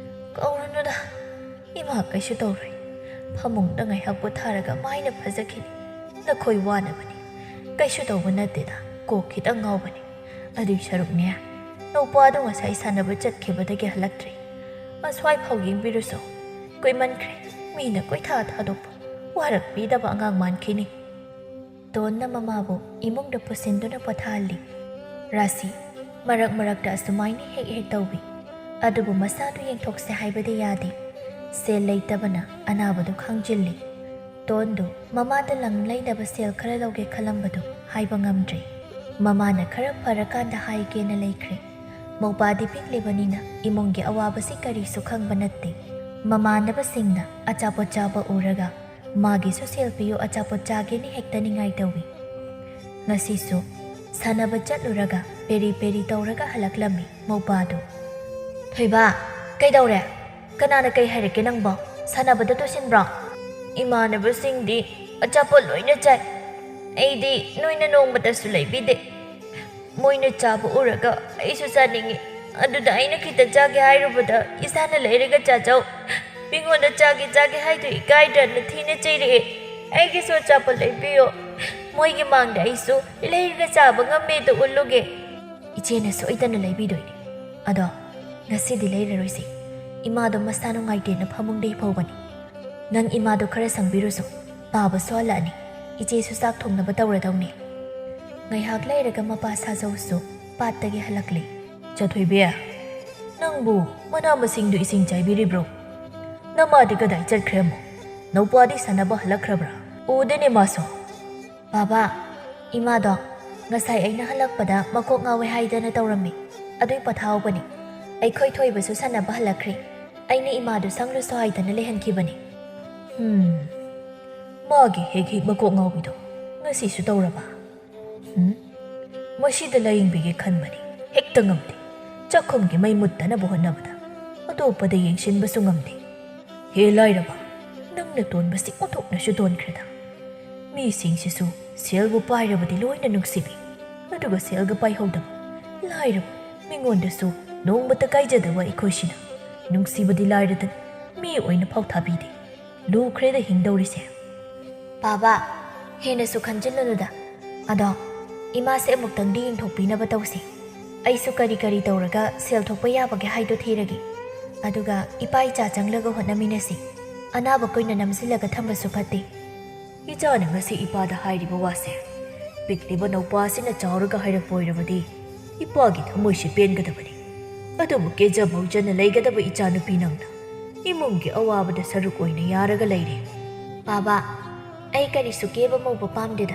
ꯀꯧꯔꯨꯅꯨꯗ ꯏꯃꯥ ꯀꯩꯁꯨ ꯇꯧꯔꯣꯏ ꯐꯃꯨꯡꯗ ꯉꯥꯏꯍꯥꯛ ꯄꯣꯊꯥꯔꯒ ꯃꯥꯏꯅ ꯐꯖꯈꯤꯅꯤ ꯅꯈꯣꯏ ꯋꯥꯅꯕꯅꯤ ꯀꯩꯁꯨ ꯇꯧꯕ ꯅꯠꯇꯦꯗ ꯀꯣꯛ ꯈꯤꯇꯪ ꯉꯥꯎꯕꯅꯤ ꯑꯗꯨꯒꯤ ꯁꯔꯨꯛꯅꯦ ꯅꯧꯄꯥꯗꯣ ꯉꯁꯥꯏ ꯁꯥꯟꯅꯕ ꯆꯠꯈꯤꯕꯗꯒꯤ ꯍꯜꯂꯛꯇ꯭ꯔꯤ ꯑꯁ꯭ꯋꯥꯏ ꯐꯥꯎ ꯌꯦꯡꯕꯤꯔꯨꯁꯣ ꯀꯨꯏꯃꯟꯈ꯭ꯔꯦ ꯃꯤꯅ ꯀꯣꯏꯊꯥ ꯊꯥꯗꯣꯛꯄ ꯋꯥꯔꯛꯄꯤꯗꯕ ꯑꯉꯥꯡ ꯃꯥꯟꯈꯤꯅꯤ ꯇꯣꯟꯅ ꯃꯃꯥꯕꯨ ꯏꯃꯨꯡꯗ ꯄꯨꯁꯤꯟꯗꯨꯅ ꯄꯣꯊꯥꯍꯜꯂꯤ ꯔꯥꯁꯤ ꯃꯔꯛ ꯃꯔꯛꯇ ꯑꯁꯨꯃꯥꯏꯅ ꯍꯦꯛ ꯍꯦꯛ ꯇꯧꯕꯤ ꯑꯗꯨꯕꯨ ꯃꯁꯥꯗꯨ ꯌꯦꯡꯊꯣꯛꯁꯦ ꯍꯥꯏꯕꯗꯤ ꯌꯥꯗꯦ ꯁꯦꯜ ꯂꯩꯇꯕꯅ ꯑꯅꯥꯕꯗꯨ ꯈꯪꯖꯤꯜꯂꯤ ꯇꯣꯟꯗꯨ ꯃꯃꯥꯗ ꯂꯪ ꯂꯩꯅꯕ ꯁꯦꯜ ꯈꯔ ꯂꯧꯒꯦ ꯈꯜꯂꯝꯕꯗꯨ ꯍꯥꯏꯕ ꯉꯝꯗ꯭ꯔꯦ ꯃꯃꯥꯅ ꯈꯔ ꯐꯔꯀꯥꯟꯗ ꯍꯥꯏꯒꯦꯅ ꯂꯩꯈ꯭ꯔꯦ ꯃꯧꯄꯥꯗꯤ ꯄꯤꯛꯂꯤꯕꯅꯤꯅ ꯏꯃꯨꯡꯒꯤ ꯑꯋꯥꯕꯁꯤ ꯀꯔꯤꯁꯨ ꯈꯪꯕ ꯅꯠꯇꯦ ꯃꯃꯥꯟꯅꯕꯁꯤꯡꯅ ꯑꯆꯥꯄꯣꯠ ꯆꯥꯕ ꯎꯔꯒ ꯃꯥꯒꯤꯁꯨ ꯁꯦꯜ ꯄꯤꯌꯨ ꯑꯆꯥꯄꯣꯠ ꯆꯥꯒꯦꯅ ꯍꯦꯛꯇ ꯅꯤꯡꯉꯥꯏ ꯇꯧꯏ ꯉꯁꯤꯁꯨ ꯁꯥꯟꯅꯕ ꯆꯠꯂꯨꯔꯒ ꯄꯦꯔꯤ ꯄꯦꯔꯤ ꯇꯧꯔꯒ ꯍꯜꯂꯛꯂꯝꯃꯤ ꯃꯧꯄꯥꯗꯨ ꯊꯣꯏꯕ ꯀꯩꯗꯧꯔꯦ ꯀꯅꯥꯅ ꯀꯩ ꯍꯥꯏꯔꯛꯀꯦ ꯅꯪꯕꯣ ꯁꯥꯟꯅꯕꯗ ꯇꯨꯁꯤꯟꯕ꯭ꯔꯣ ꯏꯃꯥꯟꯅꯕꯁꯤꯡꯗꯤ ꯑꯆꯥꯄꯣꯠ ꯂꯣꯏꯅ ꯆꯥꯏ ꯑꯩꯗꯤ ꯅꯣꯏꯅ ꯅꯣꯡꯃꯇꯁꯨ ꯂꯩꯕꯤꯗꯦ ꯃꯣꯏꯅ ꯆꯥꯕ ꯎꯔꯒ ꯑꯩꯁꯨ ꯆꯥꯅꯤꯡꯉꯤ ꯑꯗꯨꯗ ꯑꯩꯅ ꯈꯤꯇ ꯆꯥꯒꯦ ꯍꯥꯏꯔꯨꯕꯗ ꯏꯁꯥꯅ ꯂꯩꯔꯒ ꯆꯥꯖꯧ ꯃꯤꯉꯣꯟꯗ ꯆꯥꯒꯦ ꯍꯥꯏꯗꯨ ꯏꯀꯥꯏꯗ꯭ꯔꯅ ꯊꯤꯅ ꯆꯩꯔꯛꯑꯦ ꯑꯩꯒꯤꯁꯨ ꯑꯆꯥꯄꯣꯠ ꯂꯩꯕꯤꯌꯣ ꯃꯣꯏꯒꯤ ꯃꯥꯡꯗ ꯑꯩꯁꯨ ꯂꯩꯔꯒ ꯆꯥꯕ ꯉꯝꯃꯦꯗꯣ ꯎꯠꯂꯨꯒꯦ ꯏꯆꯦꯅ ꯁꯣꯏꯗꯅ ꯂꯩꯕꯤꯗꯣꯏꯅꯤ ꯑꯗꯣ ꯉꯁꯤꯗꯤ ꯂꯩꯔꯔꯣꯏꯁꯤ ꯏꯃꯥꯗꯣ ꯃꯁꯥ ꯅꯨꯡꯉꯥꯏꯇꯦꯅ ꯐꯃꯨꯡꯗ ꯍꯤꯞꯍꯧꯕꯅꯤ ꯅꯪ ꯏꯃꯥꯗꯣ ꯈꯔ ꯁꯪꯕꯤꯔꯨꯁꯨ ꯄꯥꯕꯁꯨ ꯍꯜꯂꯛꯑꯅꯤ ꯏꯆꯦꯁꯨ ꯆꯥꯛ ꯊꯣꯡꯅꯕ ꯇꯧꯔꯗꯧꯅꯤ ꯉꯥꯏꯍꯥꯛ ꯂꯩꯔꯒ ꯃꯄꯥ ꯁꯥꯖꯧꯁꯨ ꯄꯥꯠꯇꯒꯤ ꯍꯜꯂꯛꯂꯤ ꯆꯊꯣꯏꯕꯤ ꯅꯪꯕꯨ ꯃꯅꯥ ꯃꯁꯤꯡꯗꯨ ꯏꯁꯤꯡ ꯆꯥꯏꯕꯤꯔꯤꯕ꯭ꯔꯣ ꯅꯃꯥꯗꯤ ꯀꯗꯥꯏ ꯆꯠꯈ꯭ꯔꯦ ꯑꯃꯨꯛ ꯅꯧꯄꯥꯗꯤ ꯁꯥꯟꯅꯕ ꯍꯜꯂꯛꯈ꯭ꯔꯕ꯭ꯔꯥ ꯎꯗꯦꯅꯦ ꯃꯥꯁꯨ ꯕꯥꯕꯥ ꯏꯃꯥꯗꯣ ꯉꯁꯥꯏ ꯑꯩꯅ ꯍꯜꯂꯛꯄꯗ ꯃꯀꯣꯛ ꯉꯥꯎꯋꯦ ꯍꯥꯏꯗꯅ ꯇꯧꯔꯝꯃꯤ ꯑꯗꯨꯏ ꯄꯣꯊꯥꯍꯧꯕꯅꯤ ꯑꯩꯈꯣꯏ ꯊꯣꯏꯕꯁꯨ ꯁꯥꯟꯅꯕ ꯍꯜꯂꯛꯈ꯭ꯔꯦ ꯑꯩꯅ ꯏꯃꯥꯗꯨ ꯁꯪꯂꯨꯁꯨ ꯍꯥꯏꯗꯅ ꯂꯩꯍꯟꯈꯤꯕꯅꯤ ꯃꯥꯒꯤ ꯍꯦꯛ ꯍꯦꯛ ꯃꯀꯣꯛ ꯉꯥꯎꯕꯤꯗꯣ ꯉꯁꯤꯁꯨ ꯇꯧꯔꯕ ꯃꯁꯤꯗ ꯂꯥꯌꯦꯡꯕꯤꯒꯦ ꯈꯟꯕꯅꯤ ꯍꯦꯛꯇ ꯉꯝꯗꯦ ꯆꯥꯛꯈꯨꯝꯒꯤ ꯃꯩ ꯃꯨꯠꯇꯅꯕ ꯍꯣꯠꯅꯕꯗ ꯑꯇꯣꯞꯄꯗ ꯌꯦꯡꯁꯤꯟꯕꯁꯨ ꯉꯝꯗꯦ ꯍꯦ ꯂꯥꯏꯔꯕ ꯅꯪꯅ ꯇꯣꯟꯕꯁꯤ ꯑꯣꯟꯊꯣꯛꯅꯁꯨ ꯇꯣꯟꯈ꯭ꯔꯦꯗ ꯃꯤꯁꯤꯡꯁꯤꯁꯨ ꯁꯦꯜꯕꯨ ꯄꯥꯏꯔꯕꯗꯤ ꯂꯣꯏꯅ ꯅꯨꯡꯁꯤꯕꯤ ꯑꯗꯨꯒ ꯁꯦꯜꯒ ꯄꯥꯏꯍꯧꯗꯕ ꯂꯥꯏꯔꯕ ꯃꯤꯉꯣꯟꯗꯁꯨ ꯅꯣꯡꯃꯇ ꯀꯥꯏꯖꯗꯕ ꯑꯩꯈꯣꯏꯁꯤꯅ ꯅꯨꯡꯁꯤꯕꯗꯤ ꯂꯥꯏꯔꯗꯅ ꯃꯤ ꯑꯣꯏꯅ ꯐꯥꯎ ꯊꯥꯕꯤꯗꯦ ꯂꯨꯈ꯭ꯔꯦꯗ ꯍꯤꯡꯗꯧꯔꯤꯁꯦ ꯕꯥꯕꯥ ꯍꯦꯟꯅꯁꯨ ꯈꯟꯖꯤꯜꯂꯨꯅꯨꯗ ꯑꯗꯣ ꯏꯃꯥꯁꯦ ꯑꯃꯨꯛꯇꯪꯗꯤ ꯌꯦꯡꯊꯣꯛꯄꯤꯅꯕ ꯇꯧꯁꯤ ꯑꯩꯁꯨ ꯀꯔꯤ ꯀꯔꯤ ꯇꯧꯔꯒ ꯁꯦꯜ ꯊꯣꯛꯄ ꯌꯥꯕꯒꯦ ꯍꯥꯏꯗꯣ ꯊꯤꯔꯒꯦ ꯑꯗꯨꯒ ꯏꯄꯥ ꯏꯆꯥ ꯆꯪꯂꯒ ꯍꯣꯠꯅꯃꯤꯟꯅꯁꯤ ꯑꯅꯥꯕ ꯀꯨꯏꯅ ꯅꯝꯁꯤꯜꯂꯒ ꯊꯝꯕꯁꯨ ꯐꯠꯇꯦ ꯏꯆꯥꯅ ꯉꯁꯤ ꯏꯄꯥꯗ ꯍꯥꯏꯔꯤꯕ ꯋꯥꯁꯦ ꯄꯤꯛꯂꯤꯕ ꯅꯧꯄꯥꯁꯤꯅ ಚಾರುಗ ಹೈರಪ್ಪ ಒಯ್ರಬದಿ ಇಪ್ಪಾಗಿ ಥಮೋಯ್ಸಿ ಪೇನ್ಗದಬನಿ ಅದುಬು ಕೆ.ꯖ.ꯃꯧꯖꯅ ಲೈಗದಬ ಇಚಾನುಪಿ ನಂಗ್ನ ಇಮುಂಗಿ ಅವಾಬದ ಸರುಕ್ ಒಯ್ನ ಯಾರಗ ಲೈರೆ ಬಾಬಾ ಐ ಕರಿಸು ಕೇಬ ಮೌಬ ಪಾಮ್ದೆದ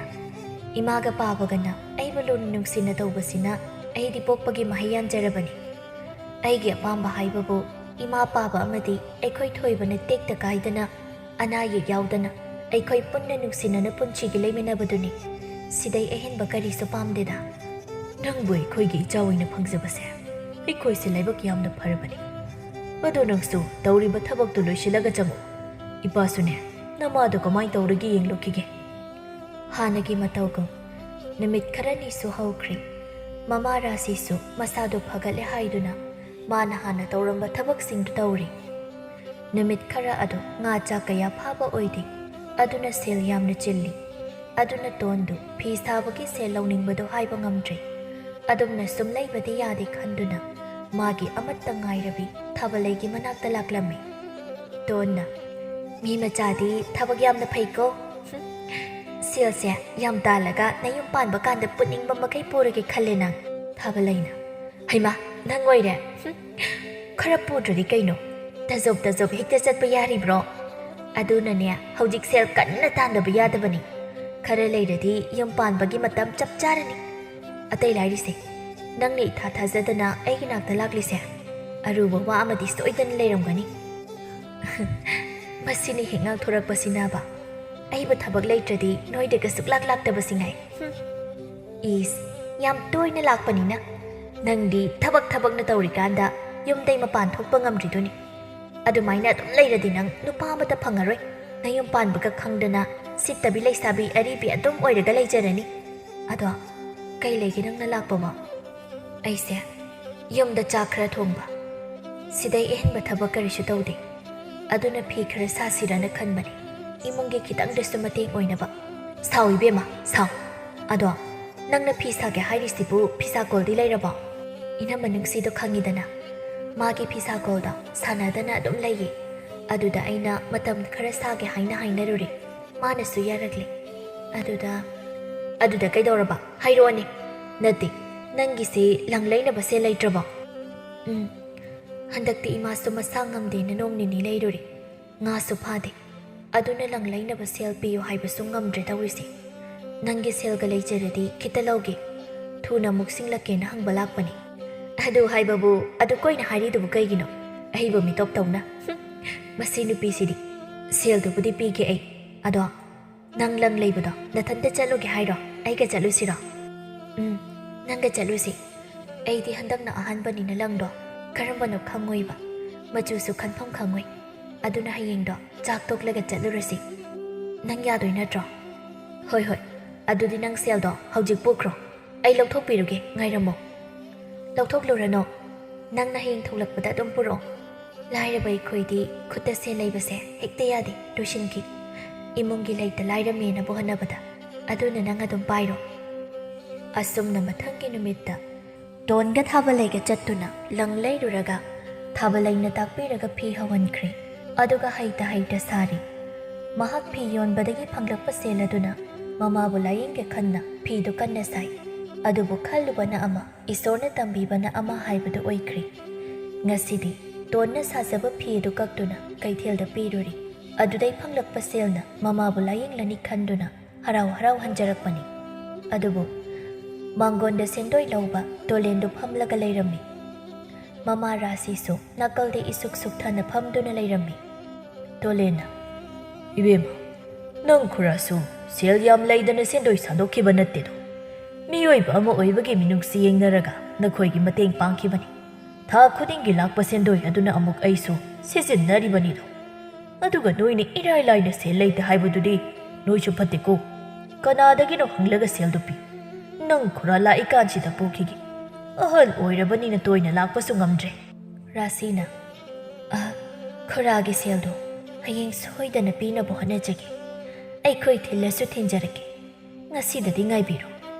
ಇಮಾಗ ಪಾಬಗನ ಐಬ ಲೋನು ನುಂಗ್ಸಿನ ತೌಬಸಿನ ಐದಿ ಪೋಕ್ಪಗಿ ಮಹಯ್ಯಾನ್ಜರಬನಿ ಐಗೆ ಅಪಾಂಬ ಹೈಬಬು ಇಮಾ ಪಾಬ ಅಮದಿ ಐಖೋಯ್ ಥೋಯ್ಬನ ತೇಕ್ತ ಕಾಯ್ದನ ಅನಾಯೆ ಯಾವ್ದನ ಐಖೋಯ್ ಪುಣ್ಯ ನುಂಗ್ಸಿನನ ಪುಂಚಿಗೆ ಲೈಮಿನಬದುನಿ ಸಿದೈ ಅಹೆನ್ಬ ಕರಿಸು ಪಾಮ್ದೆದ ನಂಬು ಐಖೋಯ್ಗೆ ಇಚಾ ಒಯ್ನ ಫಂಗ್ಜಬಸೆ ಐಖೋಯ್ಸೆ ಲೈಬಕ್ ಯಾಮ್ನ ಫರಬನಿ ಅದು ನಂಗ್ಸು ತೌರಿಬ ಥಬಕ್ತು ಲೊಯ್ಸಿಲಗ ಚಂಗು ಇಪಾಸುನೆ ನಮಾದು ಕಮಾಯ್ ತೌರಗಿ ಯೆಂಗ್ಲೋಕಿಗೆ ಹಾನಗಿ ಮತೌಗು ನಿಮಿತ್ ಖರನಿಸು ಹೌಖ್ರಿ ಮಮಾ ರಾಸಿಸು ಮಸಾದು ಫಗಲೆ ಹಾಯ್ದುನ ಮಾನ ಹಾನ ತೌರಂಬ ಥಬಕ್ಸಿಂಗ್ದು ತೌರಿ ನಿಮಿತ್ ಖರ ಅದು ngಾ ಚಾ ಕಯಾ ಫಾಬ ಒಯ್ದೆ ಅದುನ ಸೆಲ್ ಯಾಮ್ನ ಚಿಲ್ಲಿ ꯑꯗꯨꯅ ꯇꯣꯟꯗꯨ ꯐꯤ ꯁꯥꯕꯒꯤ ꯁꯦꯜ ꯂꯧꯅꯤꯡꯕꯗꯣ ꯍꯥꯏꯕ ꯉꯝꯗ꯭ꯔꯦ꯫ ꯑꯗꯨꯝꯅ ꯁꯨꯝ ꯂꯩꯕꯗꯤ ꯌꯥꯗꯦ ꯈꯟꯗꯨꯅ ꯃꯥꯒꯤ ꯑꯃꯠꯇ ꯉꯥꯏꯔꯕꯤ ꯊꯥꯕꯂꯩꯒꯤ ꯃꯅꯥꯛꯇ ꯂꯥꯛꯂꯝꯃꯤ꯫ ꯇꯣꯟꯅ "ꯃꯤ ꯃꯆꯥꯗꯤ ꯊꯕꯛ ꯌꯥꯝꯅ ꯐꯩꯀꯣ꯫ ꯁꯦꯜꯁꯦ ꯌꯥꯝ ꯇꯥꯜꯂꯒ ꯅꯌꯨꯝ ꯄꯥꯟꯕ ꯀꯥꯟꯗ ꯄꯨꯅꯤꯡꯕ ꯃꯈꯩ ꯄꯨꯔꯒꯦ ꯈꯜꯂꯦ ꯅꯪ." ꯊꯥꯕꯂꯩꯅ "ꯍꯩꯃꯥ ꯅꯪ ꯑꯣꯏꯔꯦ? ꯈꯔ ꯄꯨꯗ꯭ꯔꯗꯤ ꯀꯩꯅꯣ? ꯇꯖꯣꯞ ꯍꯦꯛꯇ ꯆꯠꯄ ꯌꯥꯔꯤꯕ꯭ꯔꯣ? ꯑꯗꯨꯅꯅꯦ ꯍꯧꯖꯤꯛ ꯁꯦꯜ ꯀꯟꯅ ꯇꯥꯟꯗꯕ ꯌꯥꯗꯕꯅꯤ꯫ ꯈꯔ ꯂꯩꯔꯗꯤ ꯌꯨꯝ ꯄꯥꯟꯕꯒꯤ ꯃꯇꯝ ꯆꯞ ꯆꯥꯔꯅꯤ꯫ ꯑꯇꯩ ꯂꯥꯏꯔꯤꯁꯦ ꯅꯪꯅ ꯏꯊꯥ ꯊꯥꯖꯗꯅ ꯑꯩꯒꯤ ꯅꯥꯛꯇ ꯂꯥꯛꯂꯤꯁꯦ ꯑꯔꯨꯕ ꯋꯥ ꯑꯃꯗꯤ ꯁꯣꯏꯗꯅ ꯂꯩꯔꯝꯒꯅꯤ꯫ ꯃꯁꯤꯅ ꯍꯦꯛ ꯉꯥꯡꯊꯣꯔꯛꯄꯁꯤꯅꯕ ꯑꯩꯕꯨ ꯊꯕꯛ ꯂꯩꯇ꯭ꯔꯗꯤ ꯅꯣꯏꯗꯒ ꯁꯨꯛꯂꯥꯛ ꯂꯥꯛꯇꯕꯁꯤꯉꯥꯏ꯫ ꯏꯁ ꯌꯥꯝ ꯇꯣꯏꯅ ꯂꯥꯛꯄꯅꯤꯅ ꯅꯪꯗꯤ ꯊꯕꯛꯅ ꯇꯧꯔꯤꯀꯥꯟꯗ ꯌꯨꯝꯗꯩ ꯃꯄꯥꯟ ꯊꯣꯛꯄ ꯉꯝꯗ꯭ꯔꯤꯗꯨꯅꯤ꯫ ꯑꯗꯨꯃꯥꯏꯅ ꯑꯗꯨꯝ ꯂꯩꯔꯗꯤ ꯅꯪ ꯅꯨꯄꯥ ꯑꯃꯇ ꯐꯪꯉꯔꯣꯏ꯫ ꯅꯌꯨꯝ ꯄꯥꯟꯕꯒ ꯈꯪꯗꯅ ꯁꯤꯠꯇꯕꯤ ꯂꯩꯁꯥꯕꯤ ꯑꯔꯤꯕꯤ ꯑꯗꯨꯝ ꯑꯣꯏꯔꯒ ꯂꯩꯖꯔꯅꯤ꯫ ꯑꯗꯣ ꯀꯩ ꯂꯩꯒꯦ ꯅꯪꯅ ꯂꯥꯛꯄꯕꯣ?" "ꯑꯩꯁꯦ ꯌꯨꯝꯗ ꯆꯥꯛ ꯈꯔ ꯊꯣꯡꯕ, ꯁꯤꯗꯩ ꯑꯍꯦꯟꯕ ꯊꯕꯛ ꯀꯔꯤꯁꯨ ꯇꯧꯗꯦ꯫ ꯑꯗꯨꯅ ꯐꯤ ꯈꯔ ꯁꯥꯁꯤꯔꯅ ꯈꯟꯕꯅꯤ, ꯏꯃꯨꯡꯒꯤ ꯈꯤꯇꯪꯗꯁꯨ ꯃꯇꯦꯡ ꯑꯣꯏꯅꯕ." "ꯁꯥꯎ ꯏꯕꯦꯝꯃ ꯁꯥꯎ꯫ ꯑꯗꯣ ꯅꯪꯅ ꯐꯤ ꯁꯥꯒꯦ ꯍꯥꯏꯔꯤꯁꯤꯕꯨ ꯐꯤꯁꯥꯀꯣꯜꯗꯤ ꯂꯩꯔꯕꯣ?" "ꯏꯅꯝꯃ ꯅꯨꯡꯁꯤꯗꯣ ꯈꯪꯉꯤꯗꯅ, ꯃꯥꯒꯤ ꯐꯤꯁꯥꯀꯣꯜꯗꯣ ꯁꯥꯟꯅꯗꯅ ꯑꯗꯨꯝ ꯂꯩꯌꯦ꯫ ꯑꯗꯨꯗ ꯑꯩꯅ ꯃꯇꯝ ꯈꯔ ꯁꯥꯒꯦ ꯍꯥꯏꯅꯔꯨꯔꯦ, ꯃꯥꯅꯁꯨ ꯌꯥꯔꯛꯂꯦ꯫ ꯑꯗꯨꯗ ꯀꯩꯗꯧꯔꯕ? ꯍꯥꯏꯔꯛꯑꯣꯅꯦ꯫ ꯅꯠꯇꯦ ꯅꯪꯒꯤꯁꯦ ꯂꯪ ꯂꯩꯅꯕ ꯁꯦꯜ ꯂꯩꯇ꯭ꯔꯕꯣ?" "ꯍꯟꯗꯛꯇꯤ ꯏꯃꯥꯁꯨ ꯃꯁꯥ ꯉꯝꯗꯦꯅ ꯅꯣꯡ ꯅꯤꯅꯤ ꯂꯩꯔꯨꯔꯦ, ꯉꯥꯁꯨ ꯐꯥꯗꯦ꯫ ꯑꯗꯨꯅ ꯂꯪ ꯂꯩꯅꯕ ꯁꯦꯜ ꯄꯤꯌꯨ ꯍꯥꯏꯕꯁꯨ ꯉꯝꯗ꯭ꯔꯦ ꯇꯧꯔꯤꯁꯦ꯫ ꯅꯪꯒꯤ ꯁꯦꯜꯒ ꯂꯩꯖꯔꯗꯤ ꯈꯤꯇ ꯂꯧꯒꯦ, ꯊꯨꯅ ꯑꯃꯨꯛ ꯁꯤꯡꯂꯛꯀꯦꯅ ꯍꯪꯕ ꯂꯥꯛꯄꯅꯤ." "ꯑꯗꯨ ꯍꯥꯏꯕꯕꯨ ꯑꯗꯨ ꯀꯣꯏꯅ ꯍꯥꯏꯔꯤꯗꯨꯕꯨ ꯀꯩꯒꯤꯅꯣ? ꯑꯩꯕꯨ ꯃꯤꯇꯣꯞ ꯇꯧꯅ꯫ ꯃꯁꯤ ꯅꯨꯄꯤꯁꯤꯗꯤ꯫ ꯁꯦꯜꯗꯨꯕꯨꯗꯤ ꯄꯤꯒꯦ ꯑꯩ꯫ ꯑꯗꯣ ꯅꯪ ꯂꯪ ꯂꯩꯕꯗꯣ ꯅꯊꯟꯇ ꯆꯠꯂꯨꯒꯦ ꯍꯥꯏꯔꯣ? ꯑꯩꯒ ꯆꯠꯂꯨꯁꯤꯔꯣ?" "ꯅꯪꯒ ꯆꯠꯂꯨꯁꯤ꯫ ꯑꯩꯗꯤ ꯍꯟꯗꯛꯅ ꯑꯍꯥꯟꯕꯅꯤꯅ ꯂꯪꯗꯣ ꯀꯔꯝꯕꯅꯣ ꯈꯪꯉꯣꯏꯕ, ꯃꯆꯨꯁꯨ ꯈꯟꯐꯝ ꯈꯪꯉꯣꯏ꯫ ꯑꯗꯨꯅ ꯍꯌꯦꯡꯗꯣ ꯆꯥꯛ ꯇꯣꯛꯂꯒ ꯆꯠꯂꯨꯔꯁꯤ꯫ ꯅꯪ ꯌꯥꯗꯣꯏ ꯅꯠꯇ꯭ꯔꯣ?" "ꯍꯣꯏ, ꯑꯗꯨꯗꯤ ꯅꯪ ꯁꯦꯜꯗꯣ ꯍꯧꯖꯤꯛ ꯄꯨꯈ꯭ꯔꯣ, ꯑꯩ ꯂꯧꯊꯣꯛꯄꯤꯔꯨꯒꯦ, ꯉꯥꯏꯔꯝꯃꯣ." "ꯂꯧꯊꯣꯛꯂꯨꯔꯅꯣ, ꯅꯪꯅ ꯍꯌꯦꯡ ꯊꯣꯛꯂꯛꯄꯗ ꯑꯗꯨꯝ ꯄꯨꯔꯛꯑꯣ꯫ ꯂꯥꯏꯔꯕ ꯑꯩꯈꯣꯏꯗꯤ ꯈꯨꯠꯇ ꯁꯦꯜ ꯂꯩꯕꯁꯦ ꯍꯦꯛꯇ ꯌꯥꯗꯦ, ꯂꯣꯏꯁꯤꯟꯈꯤ꯫ ꯏꯃꯨꯡꯒꯤ ꯂꯩꯇ ꯂꯥꯏꯔꯃꯦꯅꯕꯨ ꯍꯣꯠꯅꯕꯗ, ꯑꯗꯨꯅ ꯅꯪ ꯑꯗꯨꯝ ꯄꯥꯏꯔꯣ." ꯑꯁꯨꯝꯅ ꯃꯊꯪꯒꯤ ꯅꯨꯃꯤꯠꯇ ꯇꯣꯟꯒ ꯊꯥꯕꯂꯩꯒ ꯆꯠꯇꯨꯅ ꯂꯪ ꯂꯩꯔꯨꯔꯒ ꯊꯥꯕꯂꯩꯅ ꯇꯥꯛꯄꯤꯔꯒ ꯐꯤ ꯍꯧꯍꯟꯈ꯭ꯔꯦ, ꯑꯗꯨꯒ ꯍꯩꯇ ꯁꯥꯔꯤ꯫ ꯃꯍꯥꯛ ꯐꯤ ꯌꯣꯟꯕꯗꯒꯤ ꯐꯪꯂꯛꯄ ꯁꯦꯜ ꯑꯗꯨꯅ ꯃꯃꯥꯕꯨ ꯂꯥꯌꯦꯡꯒꯦ ꯈꯟꯅ ꯐꯤꯗꯨ ꯀꯟꯅ ꯁꯥꯏ꯫ ꯑꯗꯨꯕꯨ ꯈꯜꯂꯨꯕꯅ ꯑꯃ, ꯏꯁꯣꯔꯅ ꯇꯝꯕꯤꯕꯅ ꯑꯃ ꯍꯥꯏꯕꯗꯨ ꯑꯣꯏꯈ꯭ꯔꯦ꯫ ꯉꯁꯤꯗꯤ ꯇꯣꯟꯅ ꯁꯥꯖꯕ ꯐꯤ ꯑꯗꯨ ꯀꯛꯇꯨꯅ ꯀꯩꯊꯦꯜꯗ ꯄꯤꯔꯨꯔꯤ꯫ ꯑꯗꯨꯗꯩ ꯐꯪꯂꯛꯄ ꯁꯦꯜꯅ ꯃꯃꯥꯕꯨ ꯂꯥꯌꯦꯡꯂꯅꯤ ꯈꯟꯗꯨꯅ ꯍꯔꯥꯎ ꯍꯟꯖꯔꯛꯄꯅꯤ꯫ ꯑꯗꯨꯕꯨ ꯃꯥꯡꯒꯣꯟꯗ ꯁꯦꯟꯗꯣꯏ ꯂꯧꯕ ꯇꯣꯂꯦꯟꯗꯨ ꯐꯝꯂꯒ ꯂꯩꯔꯝꯃꯤ꯫ ꯃꯃꯥ ꯔꯥꯁꯤꯁꯨ ꯅꯥꯀꯜꯗ ꯏꯁꯨꯛ ꯁꯨꯛꯊꯅ ꯐꯝꯗꯨꯅ ꯂꯩꯔꯝꯃꯤ꯫ ꯇꯣꯂꯦꯟꯅ "ꯏꯕꯦꯝꯃ, ꯅꯪ ꯈꯨꯔꯥꯁꯨ ꯁꯦꯜ ꯌꯥꯝ ꯂꯩꯗꯅ ꯁꯦꯟꯗꯣꯏ ꯁꯥꯗꯣꯛꯈꯤꯕ ꯅꯠꯇꯦꯗꯣ꯫ ꯃꯤꯑꯣꯏꯕ ꯑꯃ ꯑꯣꯏꯕꯒꯤ ꯃꯤꯅꯨꯡꯁꯤ ꯌꯦꯡꯅꯔꯒ ꯅꯈꯣꯏꯒꯤ ꯃꯇꯦꯡ ꯄꯥꯡꯈꯤꯕꯅꯤ꯫ ꯊꯥ ꯈꯨꯗꯤꯡꯒꯤ ꯂꯥꯛꯄ ꯁꯦꯟꯗꯣꯏ ꯑꯗꯨꯅ ꯑꯃꯨꯛ ꯑꯩꯁꯨ ꯁꯤꯖꯤꯟꯅꯔꯤꯕꯅꯤꯗꯣ꯫ ꯑꯗꯨꯒ ꯅꯣꯏꯅ ꯏꯔꯥꯏ ꯂꯥꯏꯅ ꯁꯦꯜ ꯂꯩꯇꯦ ꯍꯥꯏꯕꯗꯨꯗꯤ ꯅꯣꯏꯁꯨ ꯐꯠꯇꯦꯀꯣ꯫ ꯀꯅꯥꯗꯒꯤꯅꯣ ꯍꯪꯂꯒ ꯁꯦꯜꯗꯨ ꯄꯤ꯫ ꯅꯪ ꯈꯨꯔꯥ ꯂꯥꯛꯏꯀꯥꯟꯁꯤꯗ ꯄꯨꯈꯤꯒꯦ꯫ ꯑꯍꯜ ꯑꯣꯏꯔꯕꯅꯤꯅ ꯇꯣꯏꯅ ꯂꯥꯛꯄꯁꯨ ꯉꯝꯗ꯭ꯔꯦ." ꯔꯥꯁꯤꯅ "ꯈꯨꯔꯥꯒꯤ ꯁꯦꯜꯗꯣ ꯍꯌꯦꯡ ꯁꯣꯏꯗꯅ ꯄꯤꯅꯕ ꯍꯣꯠꯅꯖꯒꯦ꯫ ꯑꯩꯈꯣꯏ ꯊꯤꯜꯂꯁꯨ ꯊꯤꯟꯖꯔꯛꯀꯦ꯫ ꯉꯁꯤꯗꯗꯤ ꯉꯥꯏꯕꯤꯔꯣ,